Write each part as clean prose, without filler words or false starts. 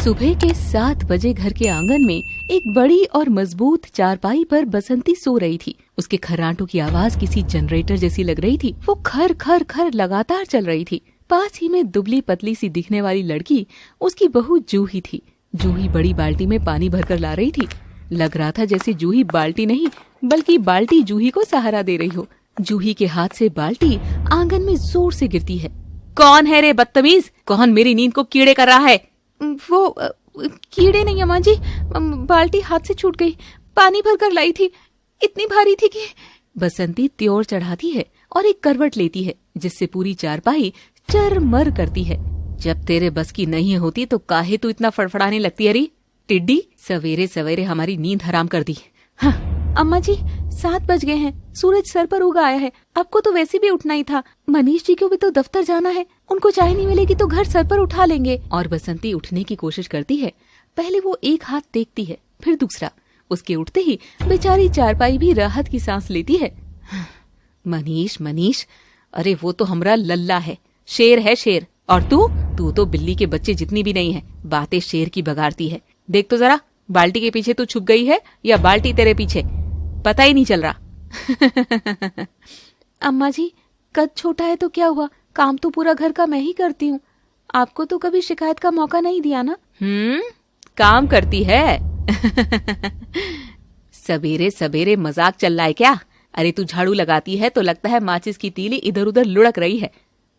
सुबह के 7 बजे घर के आंगन में एक बड़ी और मजबूत चारपाई पर बसंती सो रही थी। उसके खर्राटों की आवाज किसी जनरेटर जैसी लग रही थी। वो खर खर खर लगातार चल रही थी। पास ही में दुबली पतली सी दिखने वाली लड़की उसकी बहू जूही थी। जूही बड़ी बाल्टी में पानी भरकर ला रही थी। लग रहा था जैसे जूही बाल्टी नहीं बल्कि बाल्टी जूही को सहारा दे रही हो। जूही के हाथ से बाल्टी आंगन में जोर से गिरती है। कौन है रे बदतमीज? कौन मेरी नींद को कीड़े कर रहा है? वो कीड़े नहीं अम्मा जी, बाल्टी हाथ से छूट गई। पानी भरकर लाई थी, इतनी भारी थी कि। बसंती त्योर चढ़ाती है और एक करवट लेती है जिससे पूरी चारपाई चरमर करती है। जब तेरे बस की नहीं होती तो काहे तू इतना फड़फड़ाने लगती है री टिड्डी? सवेरे सवेरे हमारी नींद हराम कर दी। हाँ अम्मा जी, 7 बज गए हैं, सूरज सर पर उग आया है। आपको तो वैसे भी उठना ही था। मनीष जी को भी तो दफ्तर जाना है, उनको चाय नहीं मिलेगी तो घर सर पर उठा लेंगे। और बसंती उठने की कोशिश करती है। पहले वो एक हाथ देखती है, फिर दूसरा। उसके उठते ही बेचारी चारपाई भी राहत की सांस लेती है। मनीष मनीष, अरे वो तो हमरा लल्ला है, शेर है शेर। और तू तो बिल्ली के बच्चे जितनी भी नहीं है, बातें शेर की बगाड़ती है। देख तो जरा, बाल्टी के पीछे तू छुप गई है या बाल्टी तेरे पीछे? पता ही नहीं चल रहा। अम्मा जी, कद छोटा है तो क्या हुआ, काम तो पूरा घर का मैं ही करती हूँ। आपको तो कभी शिकायत का मौका नहीं दिया ना। काम करती है। सवेरे सवेरे मजाक चल रहा है क्या? अरे तू झाड़ू लगाती है तो लगता है माचिस की तीली इधर उधर लुढ़क रही है।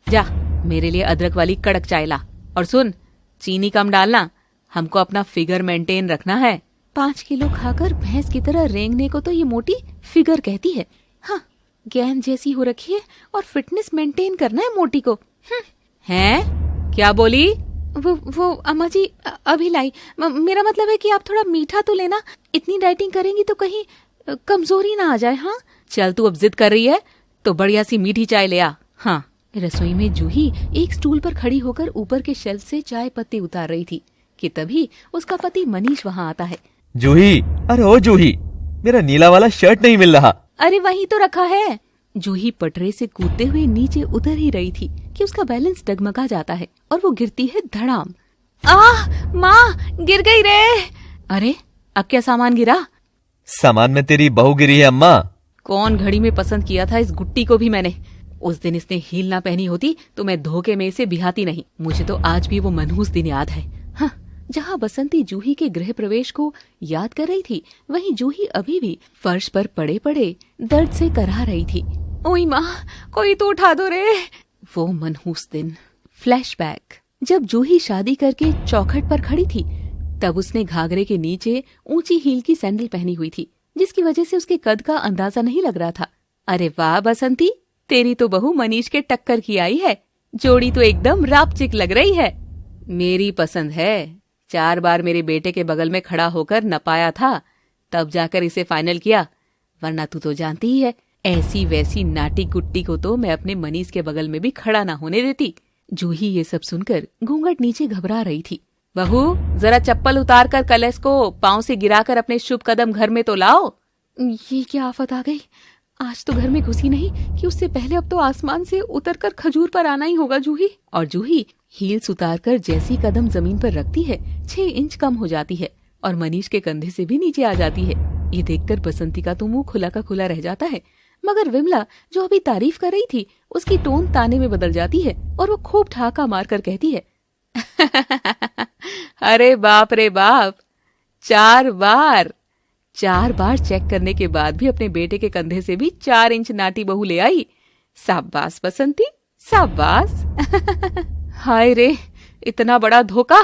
जा मेरे लिए अदरक वाली कड़क चाय ला। और सुन, चीनी कम डालना, हमको अपना फिगर मेंटेन रखना है। 5 किलो खाकर भैंस की तरह रेंगने को तो ये मोटी फिगर कहती है। हाँ, गेंद जैसी हो रखी है और फिटनेस मेंटेन करना है मोटी को। हैं? क्या बोली? वो अम्मा जी अभी लाई। मेरा मतलब है कि आप थोड़ा मीठा तो लेना। इतनी डाइटिंग करेंगी तो कहीं कमजोरी ना आ जाए। हाँ चल, तू अब जिद कर रही है तो बढ़िया सी मीठी चाय ले आ। हाँ। रसोई में जूही एक स्टूल पर खड़ी होकर ऊपर के शेल्फ से चाय पत्ती उतार रही थी कि तभी उसका पति मनीष वहाँ आता है। जूही, अरे ओ जूही, मेरा नीला वाला शर्ट नहीं मिल रहा। अरे वहीं तो रखा है। जूही पटरे से कूदते हुए नीचे उतर ही रही थी कि उसका बैलेंस डगमगा जाता है और वो गिरती है धड़ाम। माँ, गिर गई रे। अरे अब क्या सामान गिरा? सामान में तेरी बहू गिरी है अम्मा। कौन घड़ी में पसंद किया था इस गुट्टी को भी मैंने। उस दिन इसने हील ना पहनी होती तो मैं धोखे में इसे बिहाती नहीं। मुझे तो आज भी वो मनहूस दिन याद है। हाँ, जहाँ बसंती जूही के गृह प्रवेश को याद कर रही थी, वहीं जूही अभी भी फर्श पर पड़े पड़े दर्द से कराह रही थी। ओई माँ, कोई तो उठा दो रे। वो मनहूस दिन। फ्लैशबैक। जब जूही शादी करके चौखट पर खड़ी थी, तब उसने घाघरे के नीचे ऊंची हील की सैंडल पहनी हुई थी, जिसकी वजह से उसके कद का अंदाजा नहीं लग रहा था। अरे वाह बसंती, तेरी तो बहू मनीष के टक्कर की आई है। जोड़ी तो एकदम रापचिक लग रही है। मेरी पसंद है। 4 बार मेरे बेटे के बगल में खड़ा होकर नपाया था, तब जाकर इसे फाइनल किया। वरना तू तो जानती ही है, ऐसी वैसी नाटी गुट्टी को तो मैं अपने मनीष के बगल में भी खड़ा ना होने देती। जूही ये सब सुनकर घूंघट नीचे घबरा रही थी। बहू, जरा चप्पल उतार कर कलश को पांव से गिराकर अपने शुभ कदम घर में तो लाओ। ये क्या आफत आ गई? आज तो घर में घुसी नहीं कि उससे पहले अब तो आसमान से उतरकर खजूर पर आना ही होगा जूही। और जूही हील्स उतारकर जैसी कदम जमीन पर रखती है, 6 इंच कम हो जाती है और मनीष के कंधे से भी नीचे आ जाती है। ये देखकर बसंती का तो मुंह खुला का खुला रह जाता है, मगर विमला जो अभी तारीफ कर रही थी, उसकी टोन ताने में बदल जाती है और वो खूब ठहाका मारकर कहती है। अरे बाप रे बाप, 4 बार चेक करने के बाद भी अपने बेटे के कंधे से भी 4 इंच नाटी बहू ले आई। शाबाश बसंती, शाबाश। हाय रे, इतना बड़ा धोखा।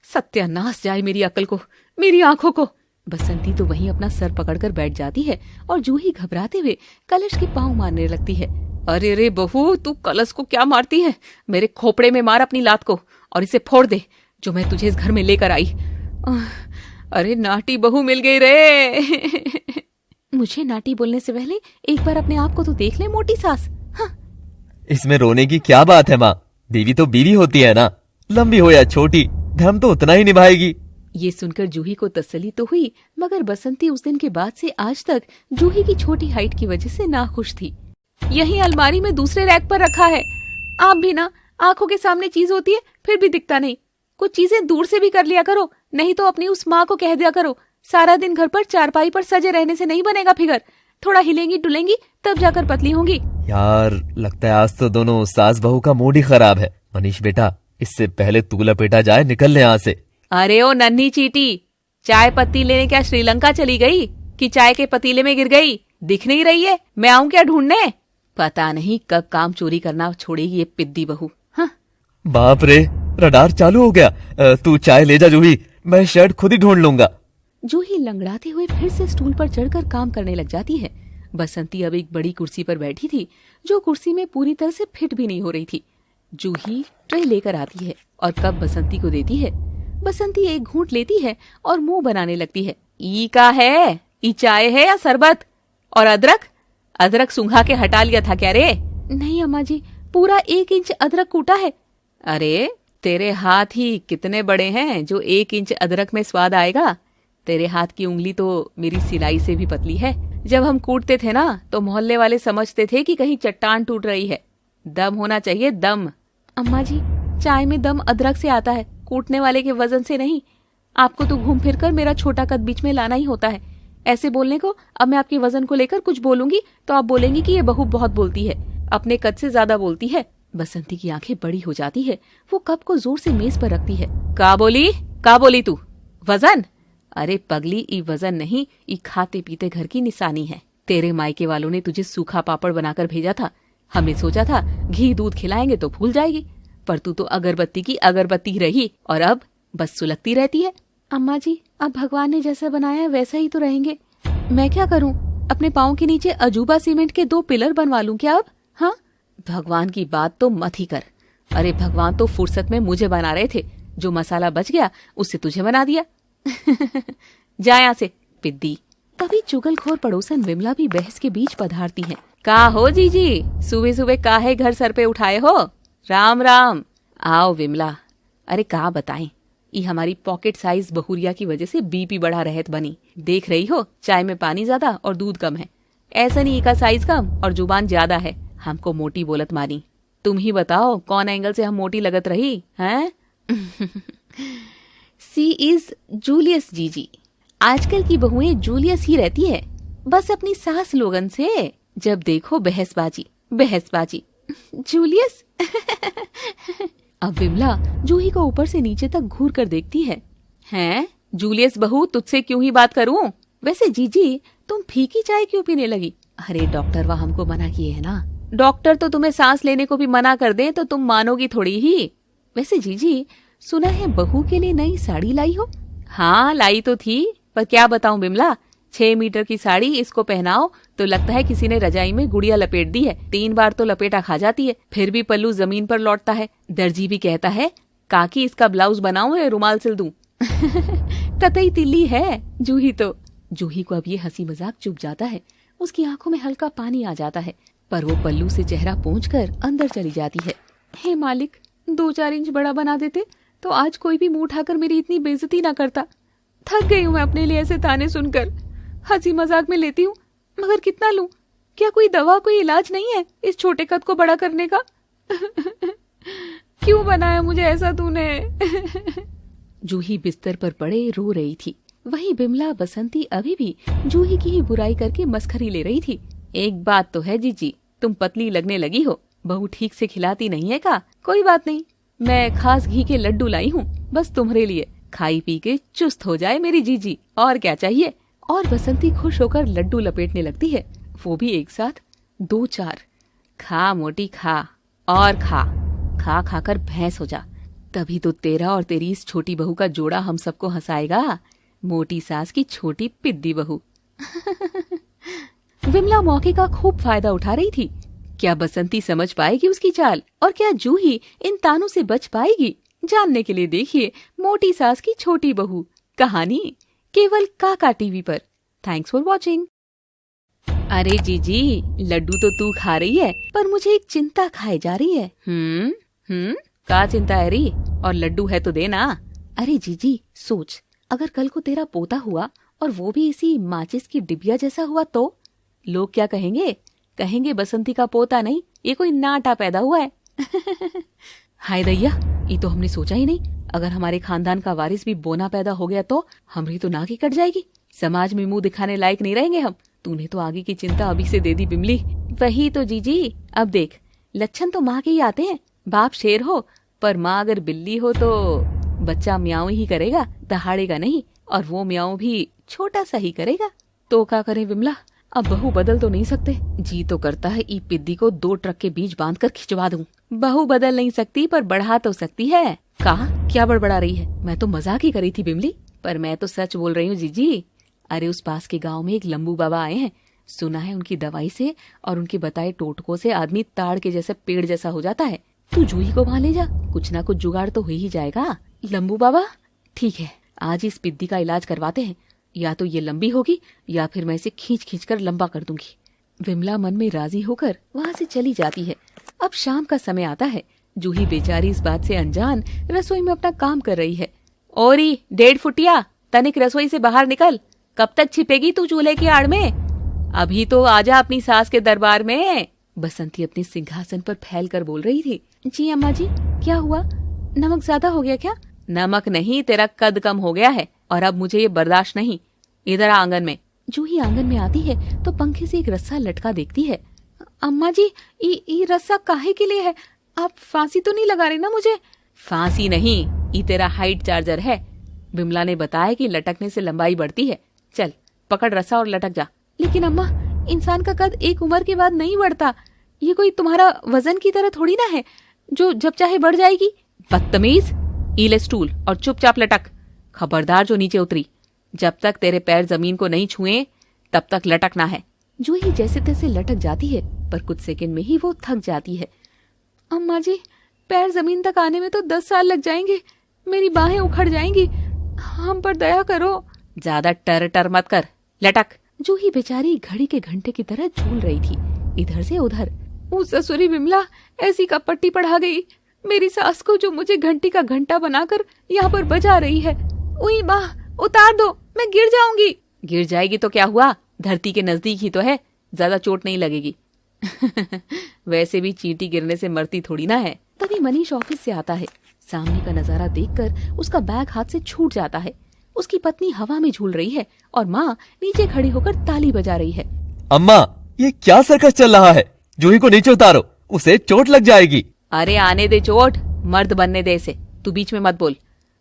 सत्यानाश जाए मेरी अकल को, मेरी आंखों को। बसंती तो वहीं अपना सर पकड़कर बैठ जाती है और जूही घबराते हुए कलश के पांव मारने लगती है। अरे रे बहू, तू कलश को क्या मारती है? मेरे खोपड़े में मार अपनी लात को और इसे फोड़ दे जो मैं तुझे इस घर में लेकर आई। अरे नाटी बहू मिल गई रे। मुझे नाटी बोलने से पहले एक बार अपने आप को तो देख ले मोटी सास। हाँ। इसमें रोने की क्या बात है माँ? बीवी तो बीवी होती है ना, लंबी हो या छोटी, धर्म तो उतना ही निभाएगी। ये सुनकर जूही को तसल्ली तो हुई, मगर बसंती उस दिन के बाद से आज तक जूही की छोटी हाइट की वजह से नाखुश थी। यही अलमारी में दूसरे रैक पर रखा है। आप भी ना, आंखों के सामने चीज होती है फिर भी दिखता नहीं। कुछ चीजें दूर से भी कर लिया करो, नहीं तो अपनी उस माँ को कह दिया करो सारा दिन घर पर चारपाई पर सजे रहने से नहीं बनेगा फिगर, थोड़ा हिलेंगी डुलेंगी तब जाकर पतली होंगी। यार लगता है आज तो दोनों सास बहू का मूड ही खराब है। मनीष बेटा, इससे पहले तू लपेटा जाए, निकल ले यहाँ से। अरे ओ नन्ही चीटी, चाय पत्ती लेने क्या श्रीलंका चली गई कि चाय के पतीले में गिर गई? दिख नहीं रही है? मैं आऊं क्या ढूंढने? पता नहीं कब काम चोरी करना छोड़ेगी ये पिद्दी बहू। हाँ। बाप रे, रडार चालू हो गया। तू चाय ले जा जूही, मैं शर्ट खुद ही ढूंढ लूंगा। जूही लंगड़ाते हुए फिर से स्टूल पर चढ़कर काम करने लग जाती है। बसंती अब एक बड़ी कुर्सी पर बैठी थी, जो कुर्सी में पूरी तरह से फिट भी नहीं हो रही थी। जूही ट्रे लेकर आती है और कप बसंती को देती है। बसंती एक घूंट लेती है और मुंह बनाने लगती है। ई का है? ई चाय है या शरबत? और अदरक? अदरक सूंघा के हटा लिया था क्या रे? नहीं अम्मा जी, पूरा 1 इंच अदरक कूटा है। अरे तेरे हाथ ही कितने बड़े हैं जो 1 इंच अदरक में स्वाद आएगा? तेरे हाथ की उंगली तो मेरी सिलाई से भी पतली है। जब हम कूटते थे ना तो मोहल्ले वाले समझते थे कि कहीं चट्टान टूट रही है। दम होना चाहिए, दम। अम्मा जी, चाय में दम अदरक से आता है, कूटने वाले के वजन से नहीं। आपको तो घूम फिर कर मेरा छोटा कद बीच में लाना ही होता है। ऐसे बोलने को अब मैं आपके वजन को लेकर कुछ बोलूंगी तो आप बोलेंगी कि ये बहू बहुत बोलती है, अपने कद से ज्यादा बोलती है। बसंती की आंखें बड़ी हो जाती है। वो कप को जोर से मेज पर रखती है। का बोली तू? वजन? अरे पगली, ई वजन नहीं, ई खाते पीते घर की निशानी है। तेरे मायके वालों ने तुझे सूखा पापड़ बनाकर भेजा था। हमने सोचा था घी दूध खिलाएंगे तो भूल जाएगी, पर तू तो अगरबत्ती की अगरबत्ती रही और अब बस सुलगती रहती है। अम्मा जी, अब भगवान ने जैसा बनाया है वैसा ही तो रहेंगे। मैं क्या करूं? अपने पाँव के नीचे अजूबा सीमेंट के 2 पिलर बनवा लूं क्या अब? हाँ, भगवान की बात तो मत ही कर। अरे भगवान तो फुर्सत में मुझे बना रहे थे, जो मसाला बच गया उससे तुझे बना दिया। जा यहाँ से पिद्दी। तभी चुगलखोर पड़ोसन विमला भी बहस के बीच पधारती है। का हो जीजी, सुबह सुबह काहे घर सर पे उठाए हो? राम राम। आओ विमला। अरे का बताएं, ये हमारी पॉकेट साइज बहुरिया की वजह से बीपी बढ़ा रहत बनी। देख रही हो, चाय में पानी ज्यादा और दूध कम है। ऐसा नहीं का साइज कम और जुबान ज्यादा है, हमको मोटी बोलत मानी। तुम ही बताओ कौन एंगल से हम मोटी लगत रही हैं? सी इज जूलियस जीजी। आजकल की बहुएं जूलियस ही रहती है, बस अपनी सास लोगन से जब देखो बहसबाजी बहसबाजी। जूलियस। अब विमला जूही को ऊपर से नीचे तक घूर कर देखती है। हैं जूलियस बहू, तुझसे क्यों ही बात करूं? वैसे जीजी, तुम फीकी चाय क्यों पीने लगी? अरे डॉक्टर वह हमको मना किए है ना। डॉक्टर तो तुम्हें सांस लेने को भी मना कर दे तो तुम मानोगी थोड़ी ही। वैसे जीजी, सुना है बहू के लिए नई साड़ी लाई हो? हाँ लाई तो थी, पर क्या बताऊं बिमला, 6 मीटर की साड़ी इसको पहनाओ तो लगता है किसी ने रजाई में गुड़िया लपेट दी है। 3 बार तो लपेटा खा जाती है, फिर भी पल्लू जमीन पर लौटता है। दर्जी भी कहता है काकी इसका ब्लाउज बनाऊं या रुमाल सिल दूं? कतई तिल्ली है जूही तो। जूही को अब ये हंसी मजाक चुप जाता है। उसकी आंखों में हल्का पानी आ जाता है, पर वो पल्लू से चेहरा पोंछकर अंदर चली जाती है। हे मालिक, 2-4 इंच बड़ा बना देते तो आज कोई भी मुंह उठाकर मेरी इतनी बेइज्जती ना करता। थक गई हूँ मैं अपने लिए ऐसे ताने सुनकर। हंसी मजाक में लेती हूँ, मगर कितना लूं? क्या कोई दवा, कोई इलाज नहीं है इस छोटे कद को बड़ा करने का? क्यों बनाया मुझे ऐसा तूने? जूही बिस्तर पर पड़े रो रही थी। वहीं बिमला बसंती अभी भी जूही की ही बुराई करके मस्खरी ले रही थी। एक बात तो है जीजी, तुम पतली लगने लगी हो, बहू ठीक से खिलाती नहीं है का? कोई बात नहीं, मैं खास घी के लड्डू लाई हूँ बस तुम्हारे लिए। खाई पी के चुस्त हो जाए मेरी जीजी, और क्या चाहिए? और बसंती खुश होकर लड्डू लपेटने लगती है, वो भी एक साथ 2-4। खा मोटी खा, और खा खा खाकर भैंस हो जा, तभी तो तेरा और तेरी इस छोटी बहू का जोड़ा हम सबको हंसाएगा। मोटी सास की छोटी पिद्दी बहू। विमला मौके का खूब फायदा उठा रही थी। क्या बसंती समझ पाएगी उसकी चाल, और क्या जूही इन तानों से बच पाएगी? जानने के लिए देखिए मोटी सास की छोटी बहू, कहानी केवल काका टीवी पर। Thanks for watching. अरे जीजी, लड्डू तो तू खा रही है, पर मुझे एक चिंता खाए जा रही है। का चिंता है री? और लड्डू है तो देना। अरे जीजी सोच, अगर कल को तेरा पोता हुआ और वो भी इसी माचिस की डिबिया जैसा हुआ तो लोग क्या कहेंगे? कहेंगे बसंती का पोता नहीं, ये कोई नाटा पैदा हुआ है। हाय दैया, ये तो हमने सोचा ही नहीं। अगर हमारे खानदान का वारिस भी बोना पैदा हो गया तो हमारी तो नाक ही कट जाएगी। समाज में मुंह दिखाने लायक नहीं रहेंगे हम। तूने तो आगे की चिंता अभी से दे दी बिमली। वही तो जीजी, अब देख लक्षण तो माँ के ही आते हैं। बाप शेर हो पर माँ अगर बिल्ली हो तो बच्चा म्याऊं ही करेगा, दहाड़ेगा नहीं, और वो म्याऊं भी छोटा सा ही करेगा। तो क्या करें विमला, अब बहू बदल तो नहीं सकते। जी तो करता है ई पिद्दी को 2 ट्रक के बीच बांधकर खिंचवा दूं। बहू बदल नहीं सकती पर बढ़ा तो सकती है। कहा क्या बड़बड़ा रही है? मैं तो मजाक ही करी थी बिमली, पर मैं तो सच बोल रही हूँ जीजी। अरे उस पास के गांव में एक लंबू बाबा आए हैं। सुना है उनकी दवाई से और उनके बताए टोटकों से आदमी ताड़ के जैसे पेड़ जैसा हो जाता है। तू जूही को वहां ले जा, कुछ ना कुछ जुगाड़ तो हो ही जाएगा। लंबू बाबा, ठीक है आज इस पिद्दी का इलाज करवाते हैं। या तो ये लंबी होगी या फिर मैं इसे खींच खींच कर लंबा कर दूंगी। विमला मन में राजी होकर वहां से चली जाती है। अब शाम का समय आता है। जूही बेचारी इस बात से अनजान रसोई में अपना काम कर रही है। ओरी 1.5 फुटिया, तनिक रसोई से बाहर निकल। कब तक छिपेगी तू चूल्हे की आड़ में? अभी तो आजा अपनी सास के दरबार में। बसंती अपने सिंहासन पर फैल कर बोल रही थी। जी अम्मा जी, क्या हुआ? नमक ज्यादा हो गया क्या? नमक नहीं, तेरा कद कम हो गया है और अब मुझे ये बर्दाश्त नहीं। इधर आ आंगन में। जूही आंगन में आती है तो पंखे से एक रस्सा लटका देखती है। अम्मा जी, ये रस्सा काहे के लिए है? आप फांसी तो नहीं लगा रही ना मुझे? फांसी नहीं, ये तेरा हाइट चार्जर है। बिमला ने बताया कि लटकने से लंबाई बढ़ती है। चल पकड़ रस्सा और लटक जा। लेकिन अम्मा, इंसान का कद एक उम्र के बाद नहीं बढ़ता। ये कोई तुम्हारा वजन की तरह थोड़ी ना है जो जब चाहे बढ़ जाएगी। बदतमीज, ईले स्टूल और चुपचाप लटक। खबरदार जो नीचे उतरी, जब तक तेरे पैर जमीन को नहीं छुए तब तक लटकना है। जूही जैसे तैसे लटक जाती है पर कुछ सेकंड में ही वो थक जाती है। अम्मा जी, पैर जमीन तक आने में तो 10 साल लग जाएंगे। मेरी बाहें उखड़ जाएंगी, हम पर दया करो। ज्यादा टर टर मत कर, लटक। जूही बेचारी घड़ी के घंटे की तरह झूल रही थी इधर से उधर। वो ससुरी बिमला ऐसी कपट्टी पढ़ा गई मेरी सास को, जो मुझे घंटी का घंटा बनाकर यहाँ पर बजा रही है। उई माँ, उतार दो, मैं गिर जाऊंगी। गिर जाएगी तो क्या हुआ, धरती के नजदीक ही तो है, ज्यादा चोट नहीं लगेगी। वैसे भी चींटी गिरने से मरती थोड़ी ना है। तभी मनीष ऑफिस से आता है। सामने का नजारा देखकर उसका बैग हाथ से छूट जाता है। उसकी पत्नी हवा में झूल रही है और माँ नीचे खड़ी होकर ताली बजा रही है। अम्मा, ये क्या सर्कस चल रहा है? जूही को नीचे उतारो, उसे चोट लग जाएगी। अरे आने दे चोट, मर्द बनने दे इसे। तू बीच में मत बोल,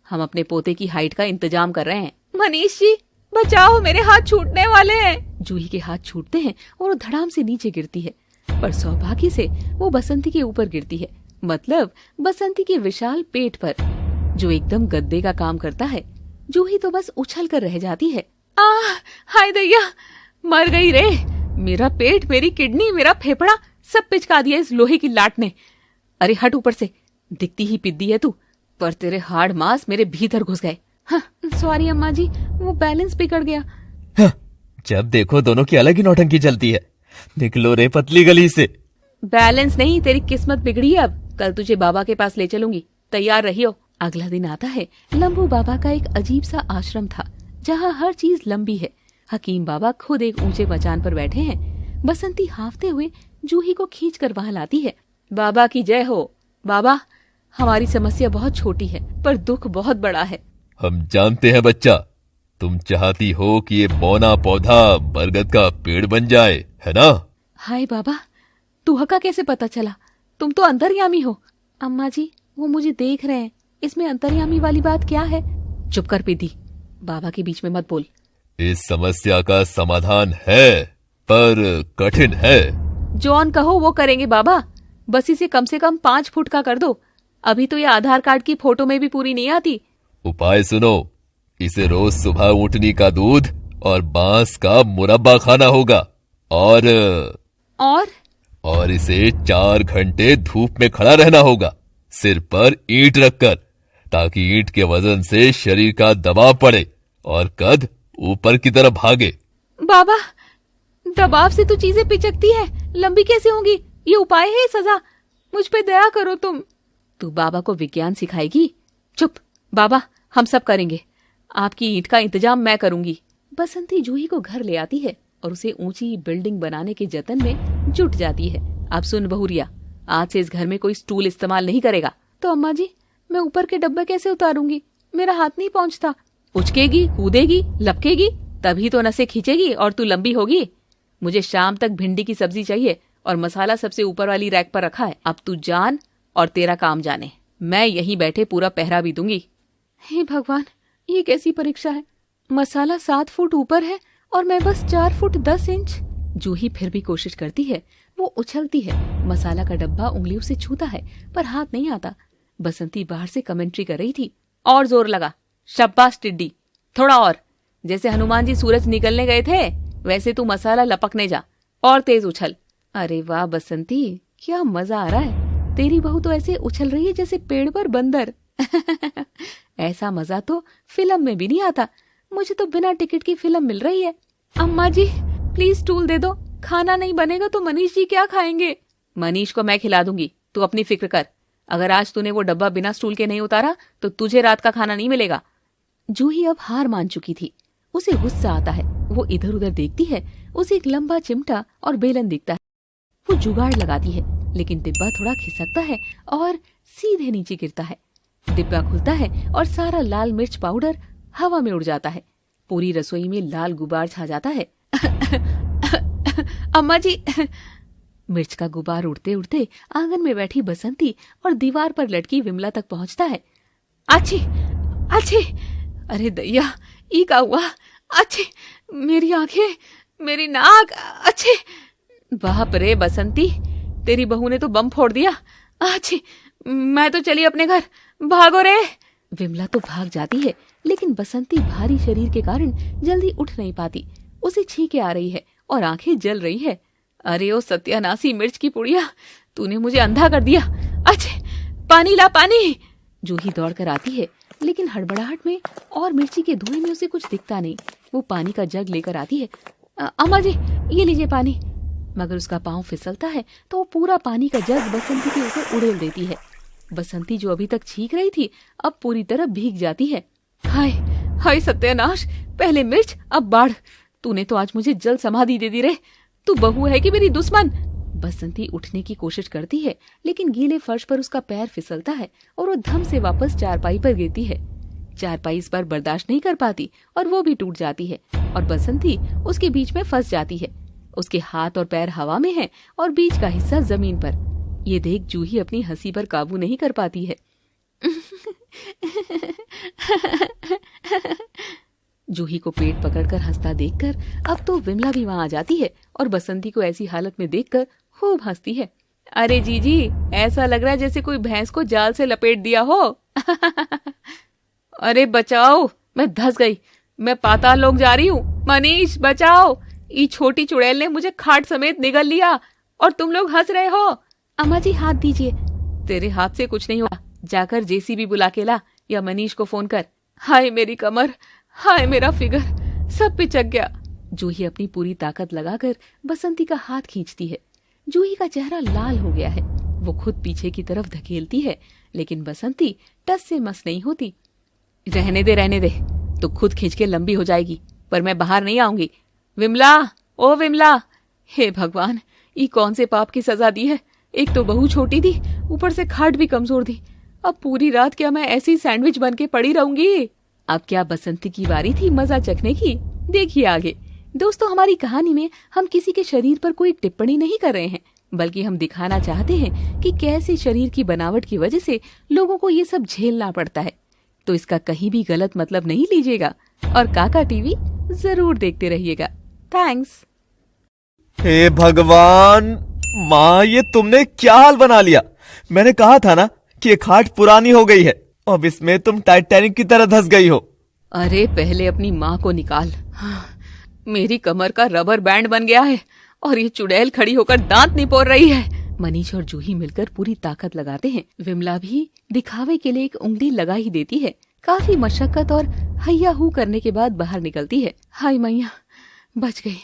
हम अपने पोते की हाइट का इंतजाम कर रहे हैं। मनीष जी बचाओ, मेरे हाथ छूटने वाले हैं। जूही के हाथ छूटते हैं और वो धड़ाम से नीचे गिरती है, पर सौभाग्य से वो बसंती के ऊपर गिरती है, मतलब बसंती के विशाल पेट पर, जो एकदम गद्दे का काम करता है। जूही तो बस उछल कर रह जाती है। हाय दैया, मर गई रे। मेरा पेट, मेरी किडनी, मेरा फेफड़ा सब पिचका दिया इस लोहे की लाट ने। अरे हट ऊपर से, दिखती ही पिद्दी है तू, पर तेरे हाड़ मांस मेरे भीतर घुस गए। हाँ, सॉरी अम्मा जी, वो बैलेंस बिगड़ गया। हाँ, जब देखो दोनों की अलग ही नौटंकी चलती है। निकलो रे पतली गली से। बैलेंस नहीं, तेरी किस्मत बिगड़ी है। अब कल तुझे बाबा के पास ले चलूंगी, तैयार रहियो। अगला दिन आता है। लंबू बाबा का एक अजीब सा आश्रम था जहाँ हर चीज लंबी है। हकीम बाबा खुद एक ऊंचे मचान पर बैठे हैं। बसंती हांफते हुए जूही को खींच कर वहां लाती है। बाबा की जय हो। बाबा, हमारी समस्या बहुत छोटी है पर दुख बहुत बड़ा है। हम जानते हैं बच्चा, तुम चाहती हो कि ये बौना पौधा बरगद का पेड़ बन जाए, है ना? हाय बाबा, तुह का कैसे पता चला? तुम तो अंतर्यामी हो। अम्मा जी, वो मुझे देख रहे हैं, इसमें अंतर्यामी वाली बात क्या है? चुप कर पीदी, बाबा के बीच में मत बोल। इस समस्या का समाधान है पर कठिन है। जॉन कहो वो करेंगे बाबा, बस इसे कम से कम 5 फुट का कर दो। अभी तो ये आधार कार्ड की फोटो में भी पूरी नहीं आती। उपाय सुनो, इसे रोज सुबह ऊँटनी का दूध और बांस का मुरब्बा खाना होगा और इसे 4 घंटे धूप में खड़ा रहना होगा, सिर पर ईंट रखकर, ताकि ईंट के वजन से शरीर का दबाव पड़े और कद ऊपर की तरफ भागे। बाबा, दबाव से तो चीजें पिचकती है, लंबी कैसे होंगी? ये उपाय है सजा? मुझ पे दया करो तुम। तू बाबा को विज्ञान सिखाएगी? चुप बाबा, हम सब करेंगे। आपकी ईंट का इंतजाम मैं करूंगी। बसंती जूही को घर ले आती है और उसे ऊंची बिल्डिंग बनाने के जतन में जुट जाती है। अब सुन बहुरिया, आज से इस घर में कोई स्टूल इस्तेमाल नहीं करेगा। तो अम्मा जी मैं ऊपर के डब्बे कैसे उतारूंगी, मेरा हाथ नहीं पहुंचता। उचकेगी, कूदेगी, लपकेगी, तभी तो नसें खींचेगी और तू लंबी होगी। मुझे शाम तक भिंडी की सब्जी चाहिए और मसाला सबसे ऊपर वाली रैक पर रखा है। अब तू जान और तेरा काम जाने। मैं यहीं बैठे पूरा पहरा भी दूंगी। हे भगवान, ये कैसी परीक्षा है। मसाला 7 फुट ऊपर है और मैं बस 4 फुट 10 इंच। जूही फिर भी कोशिश करती है, वो उछलती है, मसाला का डब्बा उंगलियों से छूता है पर हाथ नहीं आता। बसंती बाहर से कमेंट्री कर रही थी, और जोर लगा, शाबाश टिड्डी, थोड़ा और, जैसे हनुमान जी सूरज निकलने गए थे वैसे तू मसाला लपकने जा, और तेज उछल। अरे वाह बसंती, क्या मजा आ रहा है। तेरी बहू तो ऐसे उछल रही है जैसे पेड़ पर बंदर। ऐसा मजा तो फिल्म में भी नहीं आता। मुझे तो बिना टिकट की फिल्म मिल रही है। अम्मा जी प्लीज स्टूल दे दो, खाना नहीं बनेगा तो मनीष जी क्या खाएंगे। मनीष को मैं खिला दूंगी, तू अपनी फिक्र कर। अगर आज तूने वो डब्बा बिना स्टूल के नहीं उतारा तो तुझे रात का खाना नहीं मिलेगा। जूही अब हार मान चुकी थी। उसे गुस्सा आता है, वो इधर उधर देखती है। उसे एक लंबा चिमटा और बेलन दिखता है। वो जुगाड़ लगाती है लेकिन डिब्बा थोड़ा खिसकता है और सीधे नीचे गिरता है। डिब्बा खुलता है और सारा लाल मिर्च पाउडर हवा में उड़ जाता है। पूरी रसोई में लाल गुबार छा जाता है। अम्मा जी। मिर्च का गुबार उड़ते उड़ते आंगन में बैठी बसंती और दीवार पर लटकी विमला तक पहुंचता है। अच्छी अच्छी, अरे दैया, ई का हुआ। अच्छी, मेरी आंखें, मेरी नाक, अच्छी। बाप रे बसंती, तेरी बहू ने तो बम फोड़ दिया। अच्छी, मैं तो चली अपने घर, भागो रे। विमला तो भाग जाती है लेकिन बसंती भारी शरीर के कारण जल्दी उठ नहीं पाती। उसे छींके आ रही है और आंखें जल रही है। अरे ओ सत्यानाशी मिर्च की पुड़िया, तूने मुझे अंधा कर दिया। अच्छे, पानी ला, पानी। जूही दौड़ कर आती है लेकिन हड़बड़ाहट में और मिर्ची के धुएं में उसे कुछ दिखता नहीं। वो पानी का जग लेकर आती है। अम्मा जी ये लीजिए पानी। मगर उसका पांव फिसलता है तो वो पूरा पानी का जग बसंती के ऊपर उड़ेल देती है। बसंती जो अभी तक छींक रही थी अब पूरी तरह भीग जाती है। हाय हाय सत्यानाश, पहले मिर्च अब बाढ़। तूने तो आज मुझे जल समाधि दे दी रे। तू बहू है कि मेरी दुश्मन। बसंती उठने की कोशिश करती है लेकिन गीले फर्श पर उसका पैर फिसलता है और वो धम से वापस चारपाई पर गिरती है। चारपाई इस बार बर्दाश्त नहीं कर पाती और वो भी टूट जाती है और बसंती उसके बीच में फंस जाती है। उसके हाथ और पैर हवा में हैं और बीच का हिस्सा जमीन पर। ये देख जूही अपनी हंसी पर काबू नहीं कर पाती है। जूही को पेट पकड़कर हंसता देखकर अब तो विमला भी वहां आ जाती है और बसंती को ऐसी हालत में देखकर खूब हंसती है। अरे जीजी, ऐसा लग रहा है जैसे कोई भैंस को जाल से लपेट दिया हो। अरे बचाओ, मैं धंस गई, मैं पाताल लोक जा रही हूँ। मनीष बचाओ, ये छोटी चुड़ैल ने मुझे खाट समेत निगल लिया और तुम लोग हंस रहे हो। अम्मा जी हाथ दीजिए। तेरे हाथ से कुछ नहीं होगा, जाकर जेसीबी बुला के ला या मनीष को फोन कर। हाय मेरी कमर, हाय मेरा फिगर, सब पिचक गया। जूही अपनी पूरी ताकत लगाकर बसंती का हाथ खींचती है। जूही का चेहरा लाल हो गया है। वो खुद पीछे की तरफ धकेलती है लेकिन बसंती टस से मस नहीं होती। रहने दे, तो खुद खींच के लंबी हो जाएगी, पर मैं बाहर नहीं आऊंगी। विमला, ओ विमला। हे भगवान, ये कौन से पाप की सजा दी है। एक तो बहू छोटी थी, ऊपर से खाट भी कमजोर थी। अब पूरी रात क्या मैं ऐसी सैंडविच बन के पड़ी रहूंगी। अब क्या बसंती की बारी थी मजा चखने की। देखिए आगे। दोस्तों, हमारी कहानी में हम किसी के शरीर पर कोई टिप्पणी नहीं कर रहे हैं, बल्कि हम दिखाना चाहते हैं कि कैसे शरीर की बनावट की वजह से लोगों को ये सब झेलना पड़ता है। तो इसका कहीं भी गलत मतलब नहीं लीजिएगा और काका टीवी जरूर देखते रहिएगा। थैंक्स। हे भगवान, माँ ये तुमने क्या हाल बना लिया। मैंने कहा था ना कि ये खाट पुरानी हो गई है, अब इसमें तुम टाइटैनिक की तरह धंस गई हो। अरे पहले अपनी माँ को निकाल। मेरी कमर का रबर बैंड बन गया है और ये चुड़ैल खड़ी होकर दांत निपोर रही है। मनीष और जूही मिलकर पूरी ताकत लगाते हैं। विमला भी दिखावे के लिए एक उंगली लगा ही देती है। काफी मशक्कत और हैया हू करने के बाद बाहर निकलती है। हाय मैया, बच गई।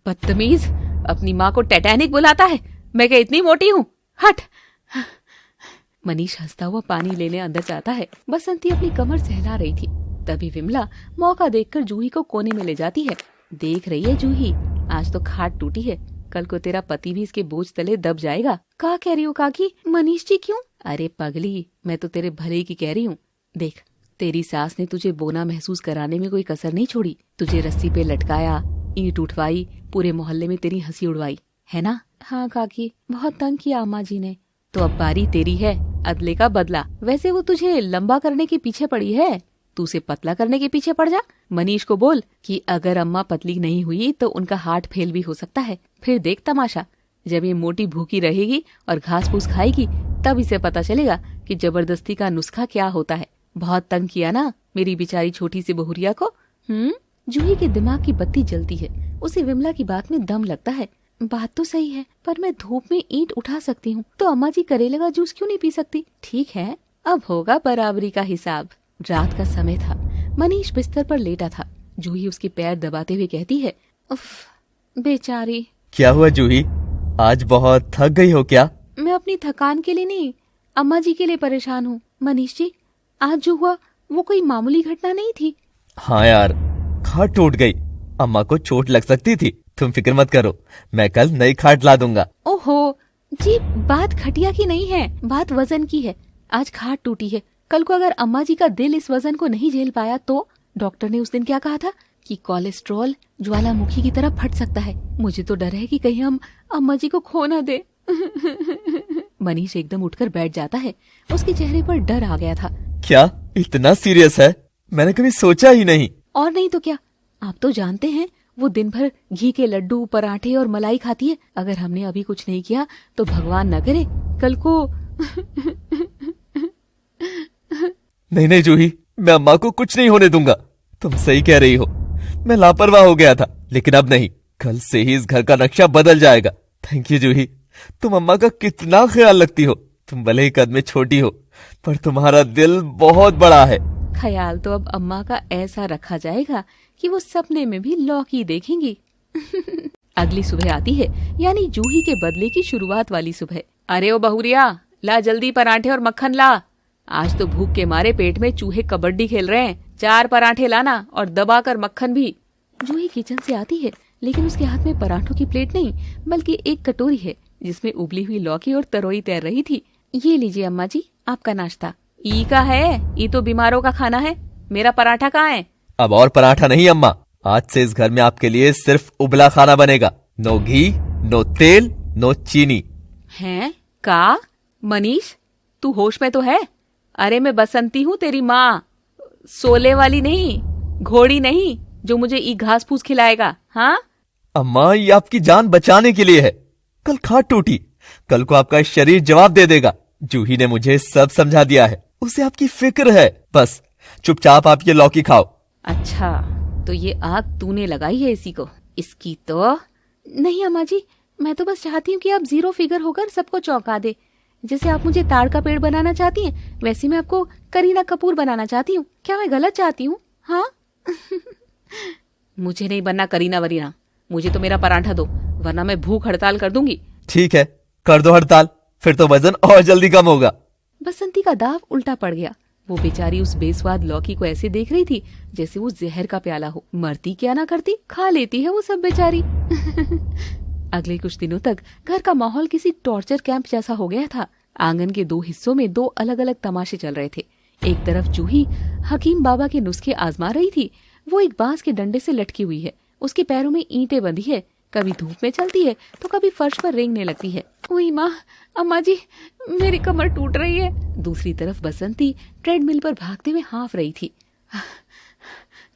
बदतमीज, अपनी माँ को टाइटैनिक बुलाता है। मैं क्या इतनी मोटी हूँ? हट। मनीष हंसता हुआ पानी लेने अंदर जाता है। बसंती अपनी कमर सहला रही थी। तभी विमला मौका देखकर जूही को कोने में ले जाती है। देख रही है जूही, आज तो खाट टूटी है, कल को तेरा पति भी इसके बोझ तले दब जाएगा। क्या कह रही हो काकी? मनीष जी क्यों? अरे पगली, मैं तो तेरे भले की कह रही हूँ। देख, तेरी सास ने तुझे बोना महसूस कराने में कोई कसर नहीं छोड़ी। तुझे रस्सी पे लटकाया, ईंट उठवाई, पूरे मोहल्ले में तेरी हंसी उड़वाई, है ना? हाँ काकी, बहुत तंग किया अम्मा जी ने। तो अब बारी तेरी है अदले का बदला। वैसे वो तुझे लंबा करने के पीछे पड़ी है, तू उसे पतला करने के पीछे पड़ जा। मनीष को बोल कि अगर अम्मा पतली नहीं हुई तो उनका हार्ट फेल भी हो सकता है। फिर देख तमाशा, जब ये मोटी भूखी रहेगी और घास फूस खाएगी तब इसे पता चलेगा कि जबरदस्ती का नुस्खा क्या होता है। बहुत तंग किया ना मेरी बेचारी छोटी सी बहुरिया को। जूही के दिमाग की बत्ती जलती है। उसे विमला की बात में दम लगता है। बात तो सही है, पर मैं धूप में ईंट उठा सकती हूँ तो अम्मा जी करेले का जूस क्यों नहीं पी सकती? ठीक है, अब होगा बराबरी का हिसाब। रात का समय था। मनीष बिस्तर पर लेटा था। जूही उसके पैर दबाते हुए कहती है, उफ, बेचारी। क्या हुआ जूही, आज बहुत थक गई हो क्या? मैं अपनी थकान के लिए नहीं, अम्मा जी के लिए परेशान हूँ। मनीष जी, आज जो हुआ वो कोई मामूली घटना नहीं थी। हाँ यार, खाट टूट गई। अम्मा को चोट लग सकती थी। तुम फिक्र मत करो, मैं कल नई खाट ला दूंगा। ओहो जी, बात खटिया की नहीं है, बात वजन की है। आज खाट टूटी है, कल को अगर अम्मा जी का दिल इस वजन को नहीं झेल पाया तो? डॉक्टर ने उस दिन क्या कहा था कि कोलेस्ट्रॉल ज्वालामुखी की तरह फट सकता है। मुझे तो डर है कि कहीं हम अम्मा जी को खो ना दे। मनीष एकदम उठकर बैठ जाता है। उसके चेहरे पर डर आ गया था। क्या इतना सीरियस है? मैंने कभी सोचा ही नहीं। और नहीं तो क्या, आप तो जानते हैं वो दिन भर घी के लड्डू, पराठे और मलाई खाती है। अगर हमने अभी कुछ नहीं किया तो भगवान न करे कल को। नहीं जूही, मैं अम्मा को कुछ नहीं होने दूंगा। तुम सही कह रही हो, मैं लापरवाह हो गया था, लेकिन अब नहीं। कल से ही इस घर का नक्शा बदल जाएगा। थैंक यू जूही, तुम अम्मा का कितना ख्याल रखती हो। तुम भले ही कद में छोटी हो, पर तुम्हारा दिल बहुत बड़ा है। ख्याल तो अब अम्मा का ऐसा रखा जाएगा कि वो सपने में भी लौकी देखेंगी। अगली सुबह आती है, यानी जूही के बदले की शुरुआत वाली सुबह। अरे ओ बहुरिया, ला जल्दी पराठे और मक्खन ला। आज तो भूख के मारे पेट में चूहे कबड्डी खेल रहे हैं। 4 पराठे लाना और दबाकर मक्खन भी। जूही किचन से आती है, लेकिन उसके हाथ में पराठों की प्लेट नहीं बल्कि एक कटोरी है जिसमें उबली हुई लौकी और तरोई तैर रही थी। ये लीजिए अम्मा जी, आपका नाश्ता। ई का है? ये तो बीमारों का खाना है। मेरा पराठा कहाँ है? अब और पराठा नहीं अम्मा, आज से इस घर में आपके लिए सिर्फ उबला खाना बनेगा। नो घी, नो तेल, नो चीनी। हैं? का? मनीष, तू होश में तो है? अरे मैं बसंती हूँ, तेरी माँ। सोले वाली नहीं, घोड़ी नहीं जो मुझे ई घास फूस खिलाएगा। हाँ अम्मा, ये आपकी जान बचाने के लिए है। कल खाट टूटी, कल को आपका शरीर जवाब दे देगा। जूही ने मुझे सब समझा दिया है, उसे आपकी फिक्र है। बस चुपचाप आप ये लौकी खाओ। अच्छा, तो ये आग तूने लगाई है इसी को? इसकी तो नहीं अम्मा जी, मैं तो बस चाहती हूँ कि आप 0 फिगर होकर सबको चौंका दे। जैसे आप मुझे ताड़ का पेड़ बनाना चाहती हैं, वैसे मैं आपको करीना कपूर बनाना चाहती हूँ। क्या मैं गलत चाहती हूँ? हाँ। मुझे नहीं बनना करीना वरीना, मुझे तो मेरा पराठा दो, वरना मैं भूख हड़ताल कर दूंगी। ठीक है, कर दो हड़ताल, फिर तो वजन और जल्दी कम होगा। बसंती का दाव उल्टा पड़ गया। वो बेचारी उस बेस्वाद लौकी को ऐसे देख रही थी जैसे वो जहर का प्याला हो। मरती क्या ना करती, खा लेती है वो सब बेचारी। अगले कुछ दिनों तक घर का माहौल किसी टॉर्चर कैंप जैसा हो गया था। आंगन के 2 हिस्सों में 2 अलग अलग तमाशे चल रहे थे। एक तरफ जूही हकीम बाबा के नुस्खे आजमा रही थी। वो एक बांस के डंडे से लटकी हुई है, उसके पैरों में ईंटें बंधी है, कभी धूप में चलती है तो कभी फर्श पर रेंगने लगती है। ओई माँ, अम्मा जी, मेरी कमर टूट रही है। दूसरी तरफ बसंती ट्रेडमिल पर भागते हुए हाँफ रही थी।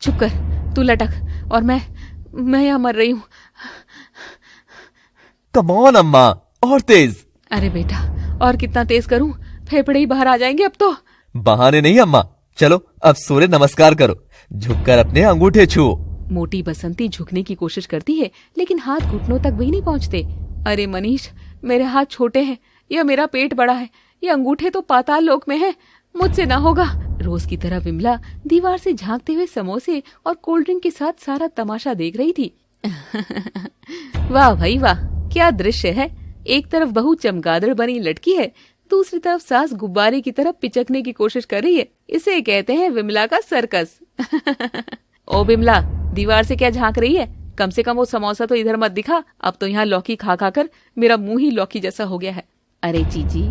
चुप कर, तू लटक, और मैं यहाँ मर रही हूँ। कम ऑन अम्मा, और तेज। अरे बेटा, और कितना तेज करूं, फेफड़े ही बाहर आ जाएंगे अब तो। बहाने नहीं अम्मा, चलो अब सूर्य नमस्कार करो, झुककर अपने अंगूठे छुओ। मोटी बसंती झुकने की कोशिश करती है, लेकिन हाथ घुटनों तक भी नहीं पहुंचते। अरे मनीष, मेरे हाथ छोटे हैं या मेरा पेट बड़ा है, ये अंगूठे तो पाताल लोक में है, मुझसे ना होगा। रोज की तरह विमला दीवार से झांकते हुए समोसे और कोल्ड ड्रिंक के साथ सारा तमाशा देख रही थी। वाह भाई वाह, क्या दृश्य है। एक तरफ बहू चमगादड़ बनी लटकी है, दूसरी तरफ सास गुब्बारे की तरफ पिचकने की कोशिश कर रही है। इसे कहते हैं विमला का सर्कस। ओ विमला, दीवार से क्या झांक रही है? कम से कम वो समोसा तो इधर मत दिखा। अब तो यहाँ लौकी खा खा कर मेरा मुंह ही लौकी जैसा हो गया है। अरे जीजी,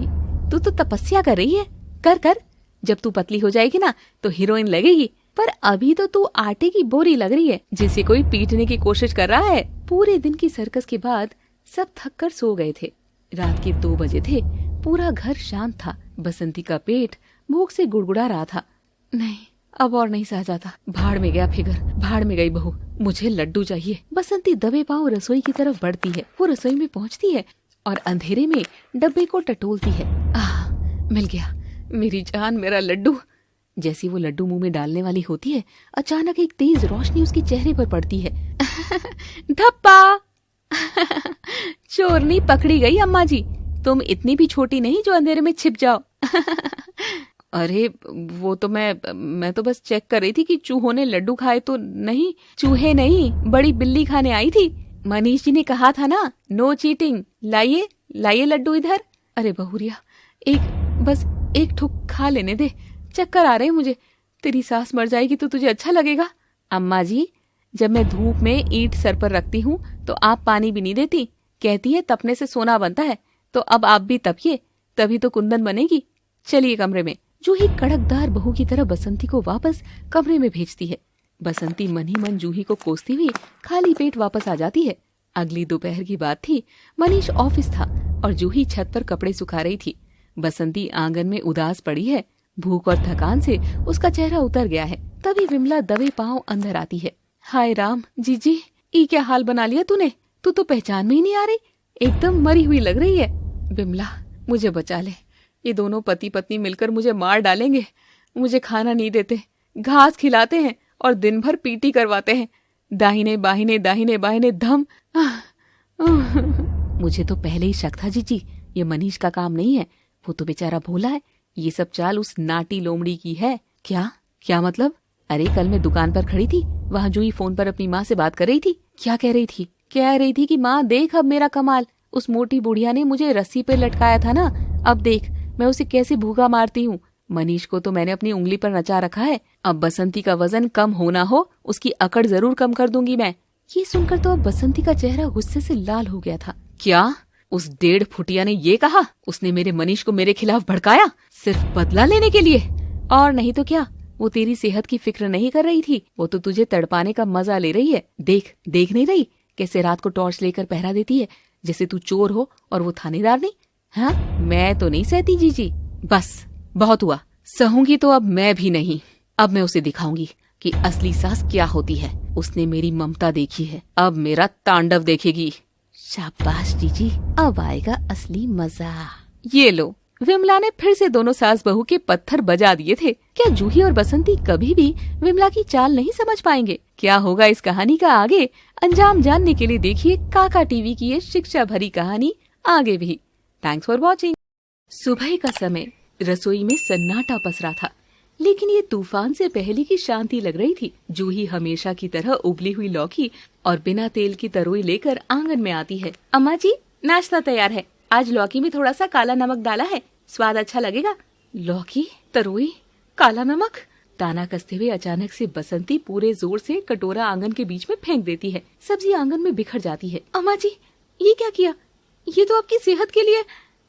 तू तो तपस्या कर रही है। कर कर, जब तू पतली हो जाएगी ना तो हीरोइन लगेगी। पर अभी तो तू आटे की बोरी लग रही है, जिसे कोई पीटने की कोशिश कर रहा है। पूरे दिन की सर्कस के बाद सब थक कर सो गए थे। रात के 2 बजे थे। पूरा घर शांत था। बसंती का पेट भूख से गुड़गुड़ा रहा था। नहीं, अब और नहीं सहा जाता। भाड़ में गया फिगर, भाड़ में गई बहू, मुझे लड्डू चाहिए। बसंती दबे पांव रसोई की तरफ बढ़ती है। वो रसोई में पहुंचती है और अंधेरे में डब्बे को टटोलती है। मिल गया, मेरी जान, मेरा लड्डू। जैसी वो लड्डू मुंह में डालने वाली होती है, अचानक एक तेज रोशनी उसके चेहरे पर पड़ती है। धप्पा! चोरनी पकड़ी गई अम्मा जी। तुम इतनी भी छोटी नहीं जो अंधेरे में छिप जाओ। अरे वो तो मैं तो बस चेक कर रही थी कि चूहों ने लड्डू खाए तो नहीं। चूहे नहीं, बड़ी बिल्ली खाने आई थी। मनीष जी ने कहा था ना, नो चीटिंग। लाइए लाइए लड्डू इधर। अरे बहुरिया, बस एक ठुक खा लेने दे, चक्कर आ रहे मुझे। तेरी सास मर जाएगी तो तुझे अच्छा लगेगा। अम्मा जी, जब मैं धूप में ईंट सर पर रखती हूँ तो आप पानी भी नहीं देती। कहती है तपने से सोना बनता है, तो अब आप भी तपिए, तभी तो कुंदन बनेगी। चलिए कमरे में। जूही कड़कदार बहू की तरह बसंती को वापस कमरे में भेजती है। बसंती मन ही मन जूही को कोसती हुई खाली पेट वापस आ जाती है। अगली दोपहर की बात थी। मनीष ऑफिस था और जूही छत पर कपड़े सुखा रही थी। बसंती आंगन में उदास पड़ी है। भूख और थकान से उसका चेहरा उतर गया है। तभी विमला दबे पांव अंदर आती है। हाय राम, जीजी, ये क्या हाल बना लिया तूने? तू तो पहचान में ही नहीं आ रही, एकदम मरी हुई लग रही है। विमला, मुझे बचा ले। ये दोनों पति पत्नी मिलकर मुझे मार डालेंगे। मुझे खाना नहीं देते, घास खिलाते हैं और दिन भर पीटी करवाते हैं। दाहिने बाहिने दाहिने बाहिने धम। मुझे तो पहले ही शक था जीजी, ये मनीष का काम नहीं है। वो तो बेचारा भोला है। ये सब चाल उस नाटी लोमड़ी की है। क्या मतलब? अरे कल मैं दुकान पर खड़ी थी, वहाँ जूही फोन पर अपनी माँ से बात कर रही थी। क्या कह रही थी? कह रही थी कि माँ देख अब मेरा कमाल, उस मोटी बुढ़िया ने मुझे रस्सी पे लटकाया था ना, अब देख मैं उसे कैसे भूखा मारती हूँ। मनीष को तो मैंने अपनी उंगली पर नचा रखा है। अब बसंती का वजन कम होना हो, उसकी अकड़ जरूर कम कर दूंगी मैं। ये सुनकर तो अब बसंती का चेहरा गुस्से से लाल हो गया था। क्या उस 1.5 फुटिया ने ये कहा? उसने मेरे मनीष को मेरे खिलाफ भड़काया सिर्फ बदला लेने के लिए? और नहीं तो क्या, वो तेरी सेहत की फिक्र नहीं कर रही थी, वो तो तुझे तड़पाने का मजा ले रही है। देख नहीं रही कैसे रात को टॉर्च लेकर पहरा देती है, जैसे तू चोर हो और वो थानेदार नहीं। हाँ, मैं तो नहीं सहती जीजी। बस बहुत हुआ, सहूंगी तो अब मैं भी नहीं। अब मैं उसे दिखाऊंगी कि असली सास क्या होती है। उसने मेरी ममता देखी है, अब मेरा तांडव देखेगी। शाबाश जीजी, अब आएगा असली मजा। ये लो, विमला ने फिर से दोनों सास बहू के पत्थर बजा दिए थे। क्या जूही और बसंती कभी भी विमला की चाल नहीं समझ पाएंगे? क्या होगा इस कहानी का आगे, अंजाम जानने के लिए देखिए काका टीवी की ये शिक्षा भरी कहानी आगे भी। Thanks for watching. सुबह का समय रसोई में सन्नाटा पसरा था, लेकिन ये तूफान से पहले की शांति लग रही थी। जूही हमेशा की तरह उबली हुई लौकी और बिना तेल की तरोई लेकर आंगन में आती है। अम्मा जी, नाश्ता तैयार है। आज लौकी में थोड़ा सा काला नमक डाला है, स्वाद अच्छा लगेगा। लौकी, तरोई, काला नमक? ताना कसते हुए अचानक से बसंती पूरे जोर से कटोरा आंगन के बीच में फेंक देती है। सब्जी आंगन में बिखर जाती है। अम्मा जी, ये क्या किया? ये तो आपकी सेहत के लिए।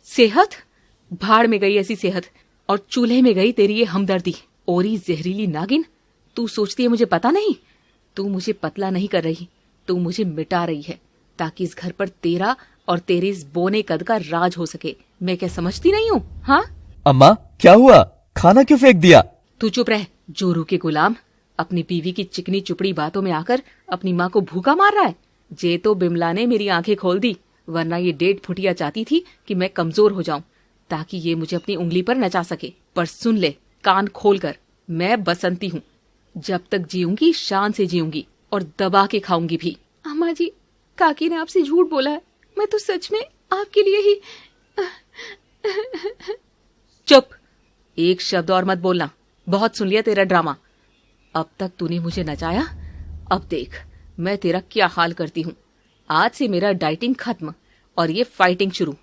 सेहत? भाड़ में गई ऐसी सेहत, और चूल्हे में गई तेरी ये हमदर्दी। ओरी जहरीली नागिन, तू सोचती है मुझे पता नहीं? तू मुझे पतला नहीं कर रही, तू मुझे मिटा रही है, ताकि इस घर पर तेरा और तेरे इस बोने कद का राज हो सके। मैं क्या समझती नहीं हूँ? हाँ अम्मा, क्या हुआ? खाना क्यों फेंक दिया? तू चुप रह, जोरू के गुलाम। अपनी बीवी की चिकनी चुपड़ी बातों में आकर अपनी माँ को भूखा मार रहा है। जे तो बिमला ने मेरी आंखें खोल दी, वरना ये 1.5 फुटिया चाहती थी कि मैं कमजोर हो जाऊं, ताकि ये मुझे अपनी उंगली पर नचा सके। पर सुन ले कान खोल कर, मैं बसंती हूँ। जब तक जीऊंगी शान से जीऊंगी और दबा के खाऊंगी भी। अम्मा जी, काकी ने आपसे झूठ बोला है, मैं तो सच में आपके लिए ही। चुप, एक शब्द और मत बोलना। बहुत सुन लिया तेरा ड्रामा। अब तक तूने मुझे नचाया, अब देख मैं तेरा क्या हाल करती हूँ। आज से मेरा डाइटिंग खत्म और ये फाइटिंग शुरू।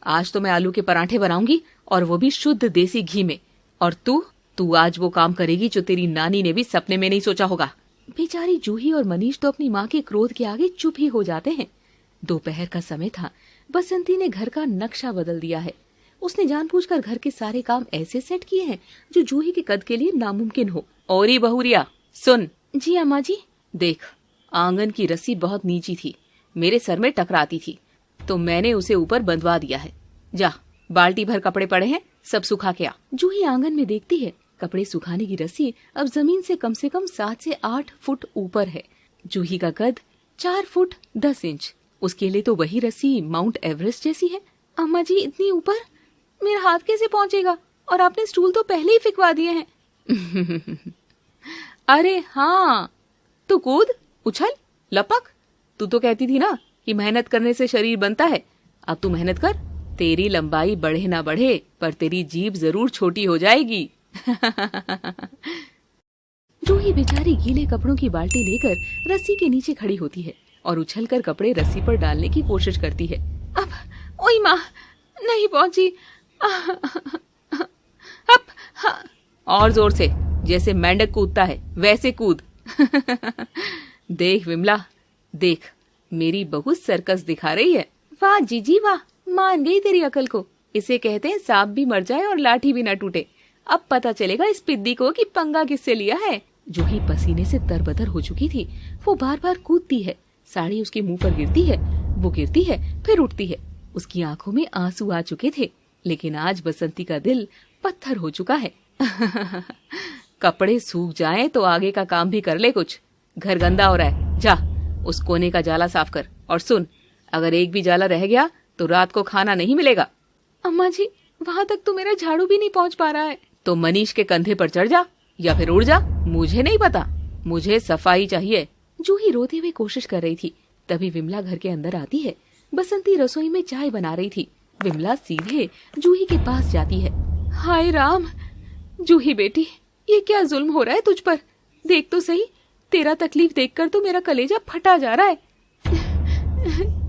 आज तो मैं आलू के पराठे बनाऊंगी, और वो भी शुद्ध देसी घी में। और तू आज वो काम करेगी जो तेरी नानी ने भी सपने में नहीं सोचा होगा। बेचारी जूही और मनीष तो अपनी माँ के क्रोध के आगे चुप ही हो जाते हैं। दोपहर का समय था। बसंती ने घर का नक्शा बदल दिया है। उसने जानबूझकर घर के सारे काम ऐसे सेट किए हैं जो जूही के कद के लिए नामुमकिन हो। और ही बहुरिया सुन। जी अम्मा जी। देख, आंगन की रस्सी बहुत नीची थी, मेरे सर में टकराती थी, तो मैंने उसे ऊपर बंधवा दिया है। जा, बाल्टी भर कपड़े पड़े हैं, सब सुखा के आ। जूही आंगन में देखती है, कपड़े सुखाने की रस्सी अब जमीन से कम 7 से 8 फुट ऊपर है। जूही का कद 4 फुट 10 इंच। उसके लिए तो वही रस्सी माउंट एवरेस्ट जैसी है। अम्मा जी, इतनी ऊपर मेरा हाथ कैसे पहुंचेगा? और आपने स्टूल तो पहले ही फिकवा दिए हैं। अरे हाँ, तू कूद, उछल, लपक। तू तो कहती थी ना कि मेहनत करने से शरीर बनता है। अब तू मेहनत कर, तेरी लंबाई बढ़े ना बढ़े, पर तेरी जीभ जरूर छोटी हो जाएगी। जूही बेचारी गीले कपड़ों की बाल्टी लेकर रस्सी के नीचे खड़ी होती है और उछलकर कपड़े रस्सी पर डालने की कोशिश करती है। अब ओई माँ, नहीं पहुंची। अब हाँ। और जोर से, जैसे मेंढक कूदता है वैसे कूद। देख विमला, देख, मेरी बहू सर्कस दिखा रही है। वाह जीजी वाह, मान गई तेरी अकल को। इसे कहते हैं सांप भी मर जाए और लाठी भी न टूटे। अब पता चलेगा इस पिद्दी को कि पंगा किससे लिया है। जूही पसीने से तरबतर हो चुकी थी। वो बार बार कूदती है, साड़ी उसके मुंह पर गिरती है, वो गिरती है फिर उठती है। उसकी आंखों में आंसू आ चुके थे, लेकिन आज बसंती का दिल पत्थर हो चुका है। कपड़े सूख जाएं तो आगे का काम भी कर ले कुछ। घर गंदा हो रहा है, जा उस कोने का जाला साफ कर। और सुन, अगर एक भी जाला रह गया तो रात को खाना नहीं मिलेगा। अम्मा जी, वहाँ तक तो मेरा झाड़ू भी नहीं पहुँच पा रहा है। तो मनीष के कंधे पर चढ़ जा या फिर उड़ जा, मुझे नहीं पता, मुझे सफाई चाहिए। जूही रोते हुए कोशिश कर रही थी, तभी विमला घर के अंदर आती है। बसंती रसोई में चाय बना रही थी। विमला सीधे जूही के पास जाती है। हाय राम, जूही बेटी, ये क्या जुल्म हो रहा है तुझ पर? देख तो सही, तेरा तकलीफ देखकर तो मेरा कलेजा फटा जा रहा है।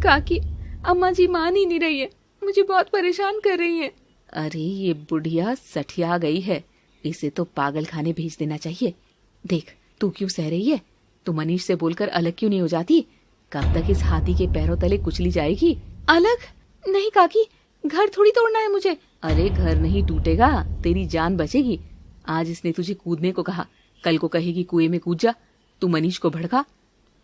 काकी, अम्मा जी मान ही नहीं रही है, मुझे बहुत परेशान कर रही है। अरे ये बुढ़िया सठिया गई है, इसे तो पागल खाने भेज देना चाहिए। देख, तू क्यों सह रही है? तू मनीष से बोलकर अलग क्यों नहीं हो जाती? कब तक इस हाथी के पैरों तले कुचली जाएगी? अलग नहीं काकी, घर थोड़ी तोड़ना है मुझे। अरे घर नहीं टूटेगा, तेरी जान बचेगी। आज इसने तुझे कूदने को कहा, कल को कहेगी कुएं में कूद जा। तू मनीष को भड़का,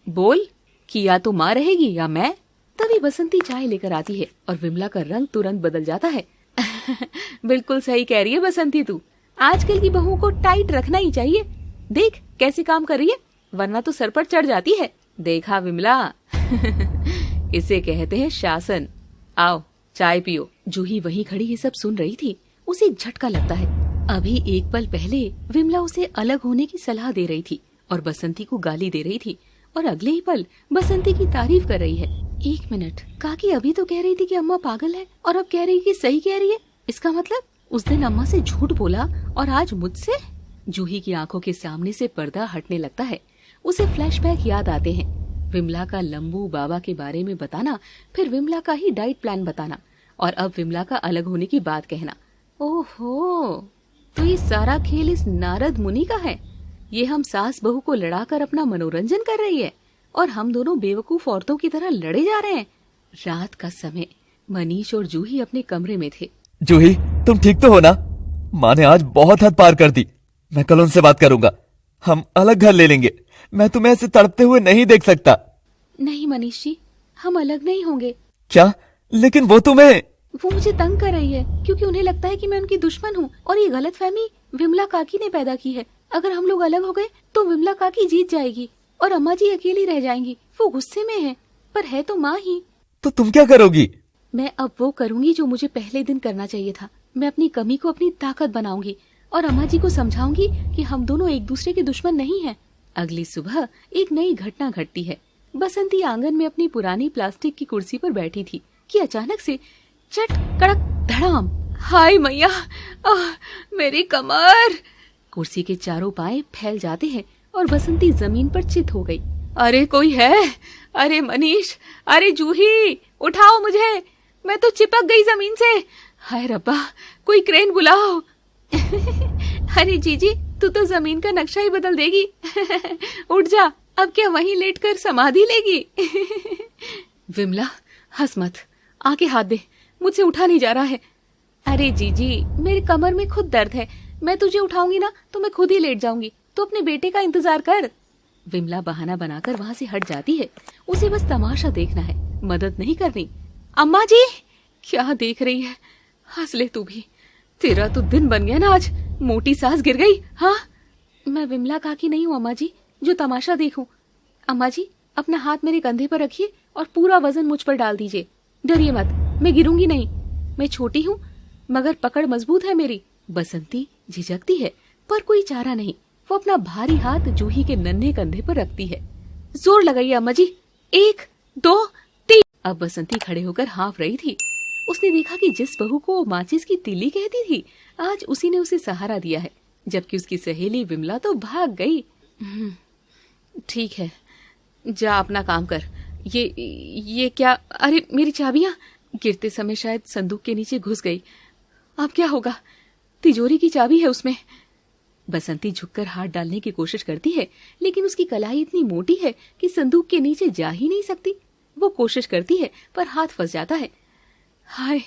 बोल कि या तो माँ रहेगी या मैं। तभी बसंती चाय लेकर आती है और विमला का रंग तुरंत बदल जाता है। बिल्कुल सही कह रही है बसंती, तू आजकल की बहू को टाइट रखना ही चाहिए। देख कैसे काम कर रही है, वरना तो सर पर चढ़ जाती है। देखा विमला, इसे कहते हैं शासन। आओ चाय पियो। जूही वहीं खड़ी ये सब सुन रही थी। उसे एक झटका लगता है। अभी एक पल पहले विमला उसे अलग होने की सलाह दे रही थी और बसंती को गाली दे रही थी, और अगले ही पल बसंती की तारीफ कर रही है। एक मिनट, काकी अभी तो कह रही थी कि अम्मा पागल है और अब कह रही कि सही कह रही है। इसका मतलब उस दिन अम्मा से झूठ बोला और आज मुझसे? जूही की आंखों के सामने से पर्दा हटने लगता है। उसे फ्लैशबैक याद आते हैं। विमला का लंबू बाबा के बारे में बताना, फिर विमला का ही डाइट प्लान बताना, और अब विमला का अलग होने की बात कहना। ओहो, तो ये सारा खेल इस नारद मुनि का है। ये हम सास बहू को लड़ाकर अपना मनोरंजन कर रही है और हम दोनों बेवकूफ औरतों की तरह लड़े जा रहे हैं। रात का समय, मनीष और जूही अपने कमरे में थे। जूही, तुम ठीक तो हो ना? माँ ने आज बहुत हद पार कर दी। मैं कल उनसे बात करूंगा, हम अलग घर ले लेंगे। मैं तुम्हें ऐसे तड़पते हुए नहीं देख सकता। नहीं मनीष जी, हम अलग नहीं होंगे। क्या? लेकिन वो मुझे तंग कर रही है, क्योंकि उन्हें लगता है कि मैं उनकी दुश्मन हूँ, और ये गलतफहमी विमला काकी ने पैदा की है। अगर हम लोग अलग हो गए तो विमला काकी जीत जाएगी और अम्मा जी अकेली रह जाएंगी। वो गुस्से में है, पर है तो माँ ही। तो तुम क्या करोगी? मैं अब वो करूंगी जो मुझे पहले दिन करना चाहिए था। मैं अपनी कमी को अपनी ताकत बनाऊंगी और अम्मा जी को समझाऊंगी कि हम दोनों एक दूसरे के दुश्मन नहीं हैं। अगली सुबह एक नई घटना घटती है। बसंती आंगन में अपनी पुरानी प्लास्टिक की कुर्सी पर बैठी थी कि अचानक से चट कड़क धड़ाम। हाय मैया, मेरी कमर! कुर्सी के चारों पाए फैल जाते हैं और बसंती जमीन पर चित हो गई। अरे कोई है? अरे मनीष, अरे जूही, उठाओ मुझे, मैं तो चिपक गई जमीन से। हाय रब्बा, कोई क्रेन बुलाओ। अरे जीजी, तू तो जमीन का नक्शा ही बदल देगी। उठ जा, अब क्या वहीं लेटकर समाधि लेगी? विमला हंस मत, आके हाथ दे, मुझसे उठा नहीं जा रहा है। अरे जीजी, मेरे कमर में खुद दर्द है, मैं तुझे उठाऊंगी ना तो मैं खुद ही लेट जाऊंगी, तो अपने बेटे का इंतजार कर। विमला बहाना बनाकर वहां से हट जाती है। उसे बस तमाशा देखना है, मदद नहीं करनी। अम्मा जी, क्या देख रही है? हंस ले तू भी, तेरा तो दिन बन गया ना आज। मोटी सास गिर गई। हाँ, मैं विमला काकी नहीं हूँ अम्मा जी, जो तमाशा देखूं। अम्मा जी, अपना हाथ मेरे कंधे पर रखिए और पूरा वजन मुझ पर डाल दीजिए। डरिए मत, मैं गिरूंगी नहीं। मैं छोटी हूँ मगर पकड़ मजबूत है मेरी। बसंती झिझकती है पर कोई चारा नहीं। वो अपना भारी हाथ जूही के नन्हे कंधे पर रखती है। जोर लगाइए अम्मा जी, 1 2 3। अब बसंती खड़े होकर हाँफ रही थी। उसने देखा कि जिस बहू को वो माचिस की तीली कहती थी, आज उसी ने उसे सहारा दिया है, जबकि उसकी सहेली विमला तो भाग गई। ठीक है, जा अपना काम कर। ये क्या? अरे मेरी चाबियां गिरते समय शायद संदूक के नीचे घुस गई। अब क्या होगा? तिजोरी की चाबी है उसमें। बसंती झुककर हाथ डालने की कोशिश करती है, लेकिन उसकी कलाई इतनी मोटी है कि संदूक के नीचे जा ही नहीं सकती। वो कोशिश करती है पर हाथ फंस जाता है। हाय,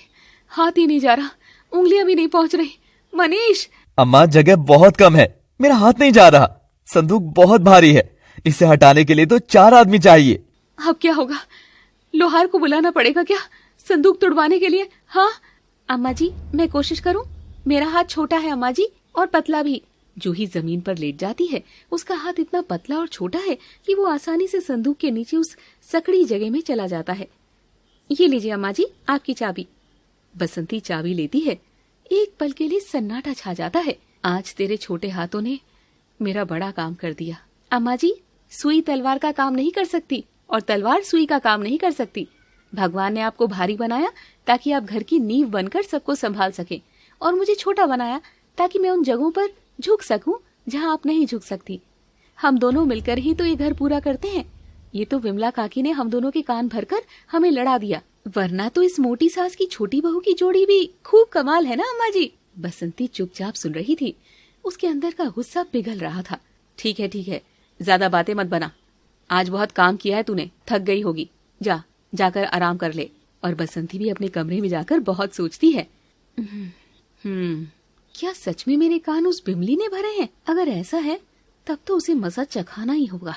हाथ ही नहीं जा रहा, उंगलियां भी नहीं पहुंच रही। मनीष! अम्मा, जगह बहुत कम है, मेरा हाथ नहीं जा रहा। संदूक बहुत भारी है, इसे हटाने के लिए तो 4 आदमी चाहिए। अब क्या होगा? लोहार को बुलाना पड़ेगा क्या संदूक तोड़वाने के लिए? हाँ अम्मा जी, मैं कोशिश करूं? मेरा हाथ छोटा है अम्मा जी, और पतला भी। जूही जमीन पर लेट जाती है। उसका हाथ इतना पतला और छोटा है कि वो आसानी से संदूक के नीचे उस सकड़ी जगह में चला जाता है। ये लीजिए अम्मा जी, आपकी चाबी। बसंती चाबी लेती है। एक पल के लिए सन्नाटा छा जाता है। आज तेरे छोटे हाथों ने मेरा बड़ा काम कर दिया। अम्मा जी, सुई तलवार का काम नहीं कर सकती और तलवार सुई का काम नहीं कर सकती। भगवान ने आपको भारी बनाया ताकि आप घर की नींव बनकर सबको संभाल सकें, और मुझे छोटा बनाया ताकि मैं उन जगहों पर झुक सकूं जहां आप नहीं झुक सकती। हम दोनों मिलकर ही तो ये घर पूरा करते हैं। ये तो विमला काकी ने हम दोनों के कान भरकर हमें लड़ा दिया, वरना तो इस मोटी सास की छोटी बहू की जोड़ी भी खूब कमाल है ना अम्मा जी। बसंती चुपचाप सुन रही थी। उसके अंदर का गुस्सा पिघल रहा था। ठीक है, ज्यादा बातें मत बना। आज बहुत काम किया है तूने, थक गई होगी। जाकर आराम कर ले। और बसंती भी अपने कमरे में जाकर बहुत सोचती है। क्या सच में मेरे कान उस बिमली ने भरे हैं? अगर ऐसा है तब तो उसे मजा चखाना ही होगा।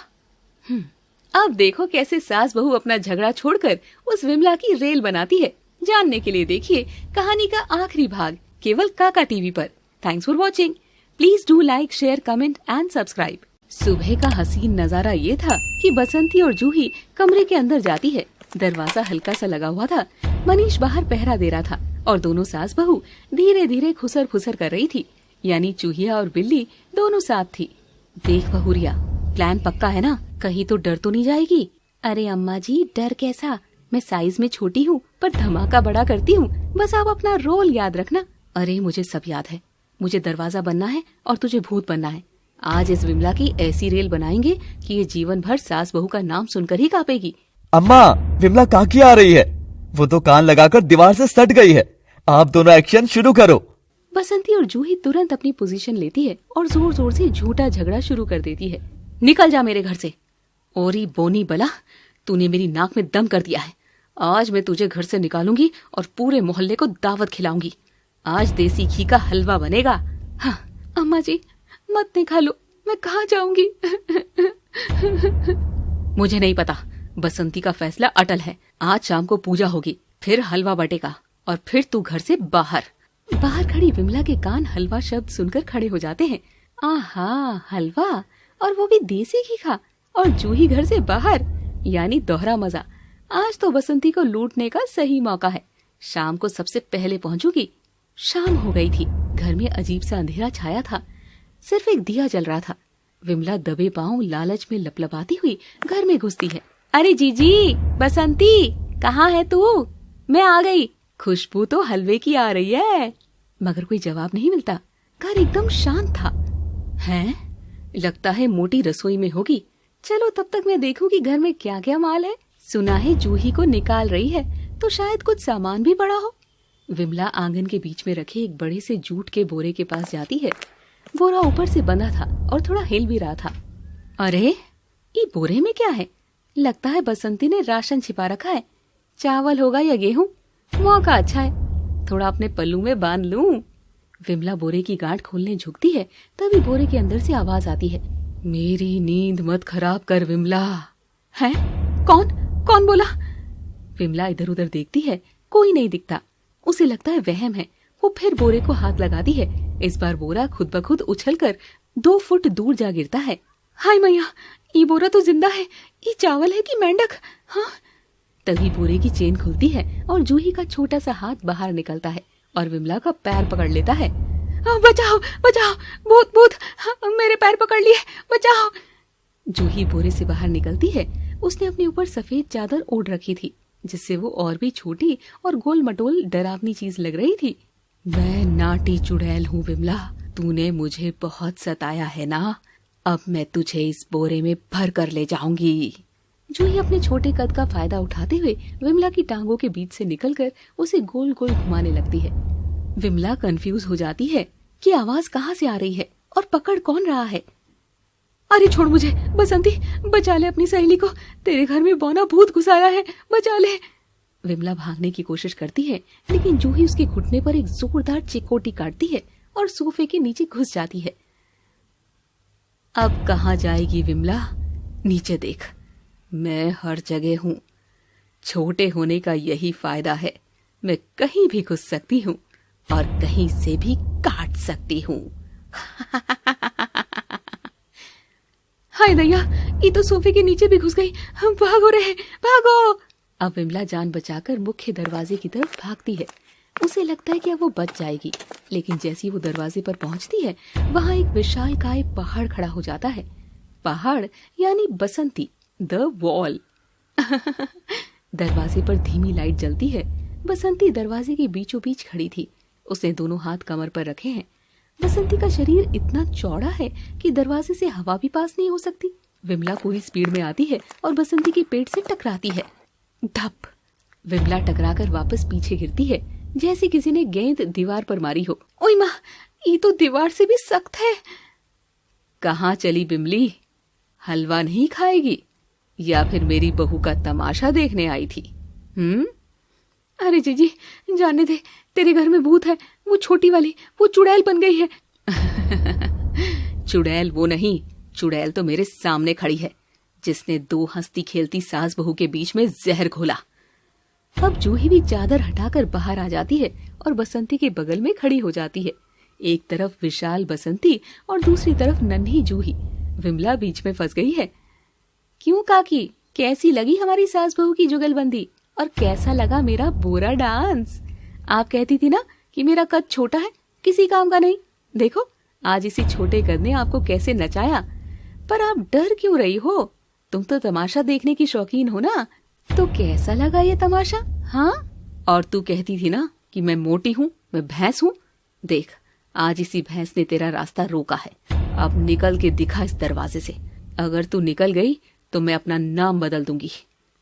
अब देखो कैसे सास बहू अपना झगड़ा छोड़कर उस विमला की रेल बनाती है। जानने के लिए देखिए कहानी का आखिरी भाग केवल काका टीवी पर। Thanks for watching. Please do like, share, comment and subscribe. सुबह का हसीन नजारा ये था कि बसंती और जूही कमरे के अंदर जाती है। दरवाजा हल्का सा लगा हुआ था। मनीष बाहर पहरा दे रहा था और दोनों सास बहू धीरे धीरे खुसर फुसर कर रही थी। यानी चूहिया और बिल्ली दोनों साथ थी। देख बहुरिया, प्लान पक्का है ना? कहीं तो डर तो नहीं जाएगी? अरे अम्मा जी, डर कैसा? मैं साइज में छोटी हूँ पर धमाका बड़ा करती हूँ। बस आप अपना रोल याद रखना। अरे मुझे सब याद है। मुझे दरवाजा बनना है और तुझे भूत बनना है। आज इस विमला की ऐसी रेल बनाएंगे कि ये जीवन भर सास बहू का नाम सुनकर ही कांपेगी। अम्मा, विमला काकी आ रही है। वो तो कान लगाकर दीवार से सट गई है। आप दोनों एक्शन शुरू करो। बसंती और जूही तुरंत अपनी पोजीशन लेती है और जोर जोर से झूठा झगड़ा शुरू कर देती है। निकल जा मेरे घर से। ओरी बोनी बला, तूने मेरी नाक में दम कर दिया है। आज मैं तुझे घर से निकालूंगी और पूरे मोहल्ले को दावत खिलाऊंगी। आज देसी घी का हलवा बनेगा। हाँ अम्मा जी, मत निकालो, मैं कहाँ जाऊंगी? मुझे नहीं पता, बसंती का फैसला अटल है। आज शाम को पूजा होगी, फिर हलवा बटेगा और फिर तू घर से बाहर। बाहर खड़ी विमला के कान हलवा शब्द सुनकर खड़े हो जाते हैं। आहा, हलवा, और वो भी देसी घी का, और जूही घर से बाहर, यानी दोहरा मजा। आज तो बसंती को लूटने का सही मौका है। शाम को सबसे पहले पहुंचूंगी। शाम हो गई थी। घर में अजीब सा अंधेरा छाया था। सिर्फ एक दिया जल रहा था। विमला दबे पांव लालच में लपलपाती हुई घर में घुसती है। अरे जीजी, बसंती, कहाँ है तू? मैं आ गई। खुशबू तो हलवे की आ रही है। मगर कोई जवाब नहीं मिलता। घर एकदम शांत था। हैं? लगता है मोटी रसोई में होगी। चलो तब तक मैं देखूं कि घर में क्या क्या माल है। सुना है जूही को निकाल रही है, तो शायद कुछ सामान भी पड़ा हो। विमला आंगन के बीच में रखे एक बड़े से जूट के बोरे के पास जाती है। बोरा ऊपर से बंधा था और थोड़ा हिल भी रहा था। अरे ये बोरे में क्या है? लगता है बसंती ने राशन छिपा रखा है। चावल होगा या गेहूं? मौका अच्छा है, थोड़ा अपने पल्लू में बांध लूं। विमला बोरे की गांठ खोलने झुकती है, तभी बोरे के अंदर से आवाज आती है, मेरी नींद मत खराब कर विमला। है? कौन बोला? विमला इधर उधर देखती है, कोई नहीं दिखता। उसे लगता है वहम है। वो फिर बोरे को हाथ लगाती है। इस बार बोरा खुद ब खुद उछलकर 2 फुट दूर जा गिरता है। हाय मैया, ये बोरा तो जिंदा है। ये चावल है कि मेंढक? हाँ। तभी बोरे की चेन खुलती है और जूही का छोटा सा हाथ बाहर निकलता है और विमला का पैर पकड़ लेता है। बचाओ बचाओ, भूत, मेरे पैर पकड़ लिए, बचाओ। जूही बोरे से बाहर निकलती है। उसने अपने ऊपर सफेद चादर ओढ़ रखी थी, जिससे वो और भी छोटी और गोल मटोल डरावनी चीज लग रही थी। मैं नाटी चुड़ैल हूँ विमला, तूने मुझे बहुत सताया है ना। अब मैं तुझे इस बोरे में भर कर ले जाऊंगी। जूही अपने छोटे कद का फायदा उठाते हुए विमला की टांगों के बीच से निकलकर उसे गोल गोल घुमाने लगती है। विमला कंफ्यूज हो जाती है कि आवाज कहाँ से आ रही है और पकड़ कौन रहा है। अरे छोड़ मुझे बसंती, बचा ले अपनी सहेली को, तेरे घर में बौना भूत घुसाया है, बचा ले। विमला भागने की कोशिश करती है, लेकिन जूही उसके घुटने पर एक जोरदार चिकोटी काटती है और सोफे के नीचे घुस जाती है। अब कहाँ जाएगी विमला? नीचे देख, मैं हर जगह हूँ। छोटे होने का यही फायदा है, मैं कहीं भी घुस सकती हूँ और कहीं से भी काट सकती हूँ। हाय दैया, ये तो सोफे के नीचे भी घुस गई। हम भागो रे, भागो। अब विमला जान बचाकर मुख्य दरवाजे की तरफ भागती है। उसे लगता है कि अब वो बच जाएगी, लेकिन जैसी वो दरवाजे पर पहुंचती है, वहां एक विशालकाय पहाड़ खड़ा हो जाता है। पहाड़ यानी बसंती, द वॉल। दरवाजे पर धीमी लाइट जलती है। बसंती दरवाजे के बीचों बीच खड़ी थी। उसने दोनों हाथ कमर पर रखे हैं। बसंती का शरीर इतना चौड़ा है कि दरवाजे से हवा भी पास नहीं हो सकती। विमला पूरी स्पीड में आती है और बसंती के पेट से टकराती है। धप! विमला टकराकर वापस पीछे गिरती है, जैसे किसी ने गेंद दीवार पर मारी हो। ओए माँ, ये तो दीवार से भी सख्त है। कहाँ चली बिमली? हलवा नहीं खाएगी या फिर मेरी बहू का तमाशा देखने आई थी? अरे जीजी, जाने दे, तेरे घर में भूत है। वो छोटी वाली, वो चुड़ैल बन गई है। चुड़ैल वो नहीं, चुड़ैल तो मेरे सामने खड़ी है, जिसने 2 हंसती खेलती सास बहू के बीच में जहर घोला। अब जूही भी चादर हटाकर बाहर आ जाती है और बसंती के बगल में खड़ी हो जाती है। एक तरफ विशाल बसंती और दूसरी तरफ नन्ही जूही। विमला बीच में फंस गई है। क्यों काकी, कैसी लगी हमारी सास बहू की जुगलबंदी और कैसा लगा मेरा बोरा डांस? आप कहती थी ना कि मेरा कद छोटा है, किसी काम का नहीं। देखो आज इसी छोटे कद ने आपको कैसे नचाया। पर आप डर क्यों रही हो? तुम तो तमाशा देखने की शौकीन हो ना, तो कैसा लगा ये तमाशा? हाँ, और तू कहती थी ना कि मैं मोटी हूँ, मैं भैंस हूँ। देख, आज इसी भैंस ने तेरा रास्ता रोका है। अब निकल के दिखा इस दरवाजे से। अगर तू निकल गई तो मैं अपना नाम बदल दूंगी।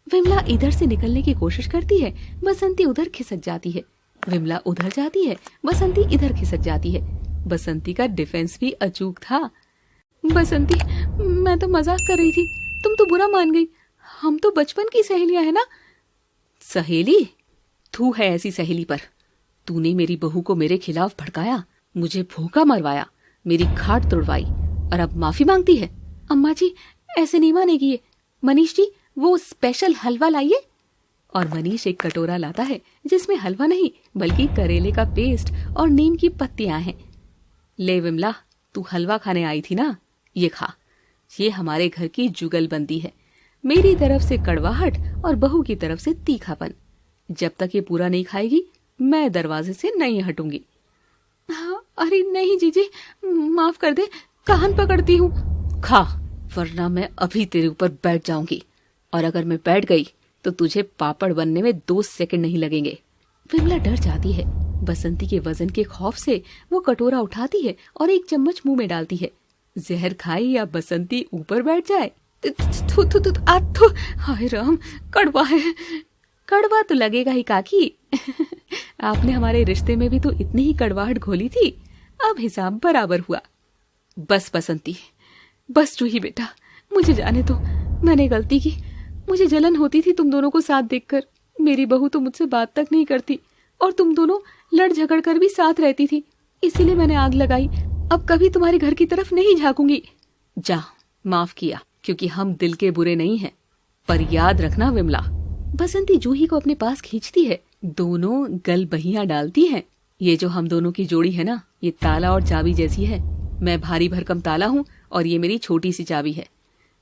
विमला इधर से निकलने की कोशिश करती है, बसंती उधर खिसक जाती है। विमला उधर जाती है, बसंती इधर खिसक जाती है। बसंती का डिफेंस भी अचूक था। बसंती, मैं तो मजाक कर रही थी, तुम तो बुरा मान गई। हम तो बचपन की सहेलियां है ना। सहेली? तू है ऐसी सहेली पर। तूने मेरी बहू को मेरे खिलाफ भड़काया, मुझे भूखा मरवाया, मेरी खाट तोड़वाई और अब माफी मांगती है। अम्मा जी, ऐसे नहीं मानेगी ये। मनीष जी, वो स्पेशल हलवा लाइए। और मनीष एक कटोरा लाता है जिसमें हलवा नहीं बल्कि करेले का पेस्ट और नीम की पत्तियां हैं। ले विमला, तू हलवा खाने आई थी ना, ये खा। ये हमारे घर की जुगलबंदी है। मेरी तरफ से कड़वाहट और बहू की तरफ से तीखापन। जब तक ये पूरा नहीं खाएगी मैं दरवाजे से नहीं हटूंगी। हाँ, अरे नहीं जीजी, माफ कर दे, कान पकड़ती हूँ। खा, वरना मैं अभी तेरे ऊपर बैठ जाऊंगी, और अगर मैं बैठ गई तो तुझे पापड़ बनने में 2 सेकंड नहीं लगेंगे। विमला डर जाती है। बसंती के वजन के खौफ से वो कटोरा उठाती है और 1 चम्मच मुंह में डालती है। जहर खाए या बसंती ऊपर बैठ जाए। हाय राम, कड़वा है। कड़वा तो लगेगा ही काकी। आपने हमारे रिश्ते में भी तो इतनी ही कड़वाहट घोली थी। अब हिसाब बराबर हुआ। बस बसंती, बस जूही बेटा, मुझे जाने दो, मैंने गलती की। मुझे जलन होती थी तुम दोनों को साथ देखकर। मेरी बहू तो मुझसे बात तक नहीं करती और तुम दोनों लड़ झगड़ कर भी साथ रहती थी, इसीलिए मैंने आग लगाई। अब कभी तुम्हारे घर की तरफ नहीं झांकूंगी। जा, माफ किया, क्योंकि हम दिल के बुरे नहीं हैं। पर याद रखना विमला। बसंती जूही को अपने पास खींचती है, दोनों गल बहियां डालती हैं। ये जो हम दोनों की जोड़ी है ना, ये ताला और चाबी जैसी है। मैं भारी भरकम ताला हूँ और ये मेरी छोटी सी चाबी है।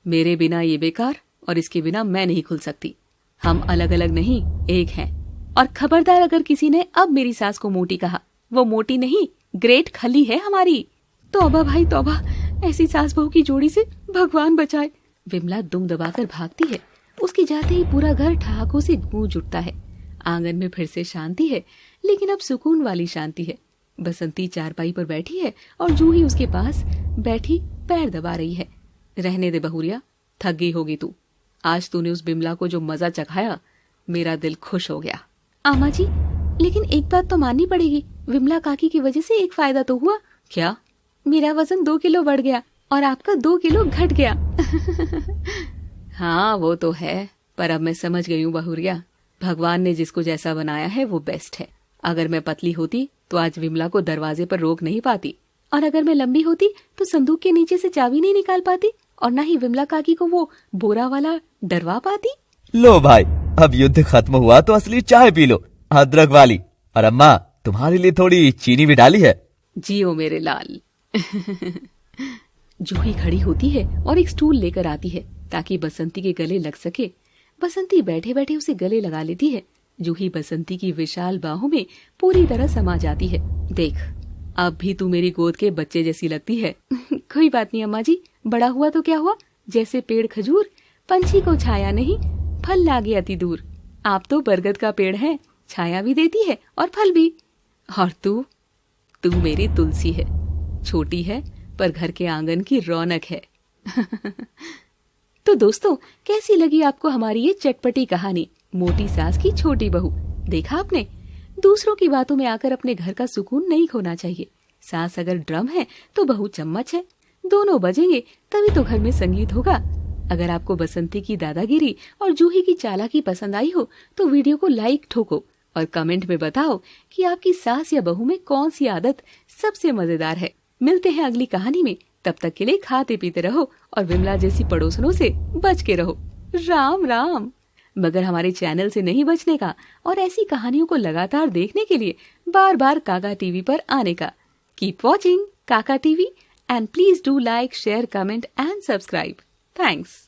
मेरे बिना ये बेकार और इसके बिना मैं नहीं खुल सकती। हम अलग अलग नहीं, एक हैं। और खबरदार अगर किसी ने अब मेरी सास को मोटी कहा, वो मोटी नहीं, ग्रेट खली है हमारी। तौबा भाई तौबा, ऐसी सास बहू की जोड़ी से भगवान बचाए। विमला दुम दबाकर भागती है। उसके जाते ही पूरा घर ठहाकों से गूंज उठता है। आंगन में फिर से शांति है, लेकिन अब सुकून वाली शांति है। बसंती चारपाई पर बैठी है और जूही उसके पास बैठी पैर दबा रही है। रहने दे बहुरिया, थक गई होगी तू। आज तूने उस बिमला को जो मजा चखाया, मेरा दिल खुश हो गया। आमा जी, लेकिन एक बात तो माननी पड़ेगी, विमला काकी की वजह से एक फायदा तो हुआ। क्या? मेरा वजन 2 किलो बढ़ गया और आपका 2 किलो घट गया। हाँ वो तो है, पर अब मैं समझ गई हूँ बहुरिया, भगवान ने जिसको जैसा बनाया है वो बेस्ट है। अगर मैं पतली होती तो आज विमला को दरवाजे पर रोक नहीं पाती, और अगर मैं लंबी होती तो संदूक के नीचे से चाबी नहीं निकाल पाती, और ना ही विमला काकी को वो बोरा वाला डरवा पाती। लो भाई, अब युद्ध खत्म हुआ तो असली चाय पी लो, अदरक वाली। और अम्मा, तुम्हारे लिए थोड़ी चीनी भी डाली है। जियो मेरे लाल। जूही खड़ी होती है और एक स्टूल लेकर आती है ताकि बसंती के गले लग सके। बसंती बैठे बैठे उसे गले लगा लेती है। जूही बसंती की विशाल बाहों में पूरी तरह समा जाती है। देख, अब भी तू मेरी गोद के बच्चे जैसी लगती है। कोई बात नहीं अम्मा जी, बड़ा हुआ तो क्या हुआ, जैसे पेड़ खजूर, पंछी को छाया नहीं, फल लागे अति दूर। आप तो बरगद का पेड़ है, छाया भी देती है और फल भी। और तू मेरी तुलसी है, छोटी है पर घर के आंगन की रौनक है। तो दोस्तों, कैसी लगी आपको हमारी ये चटपटी कहानी, मोटी सास की छोटी बहू? देखा आपने, दूसरों की बातों में आकर अपने घर का सुकून नहीं खोना चाहिए। सास अगर ड्रम है तो बहू चम्मच है, दोनों बजेंगे तभी तो घर में संगीत होगा। अगर आपको बसंती की दादागिरी और जूही की चालाकी पसंद आई हो तो वीडियो को लाइक ठोको और कमेंट में बताओ कि आपकी सास या बहू में कौन सी आदत सबसे मजेदार है। मिलते हैं अगली कहानी में, तब तक के लिए खाते पीते रहो और विमला जैसी पड़ोसनों से बच के रहो। राम राम। मगर हमारे चैनल से नहीं बचने का और ऐसी कहानियों को लगातार देखने के लिए बार बार काका टीवी पर आने का। कीप वॉचिंग काका TV and please do like, share, comment and subscribe. Thanks.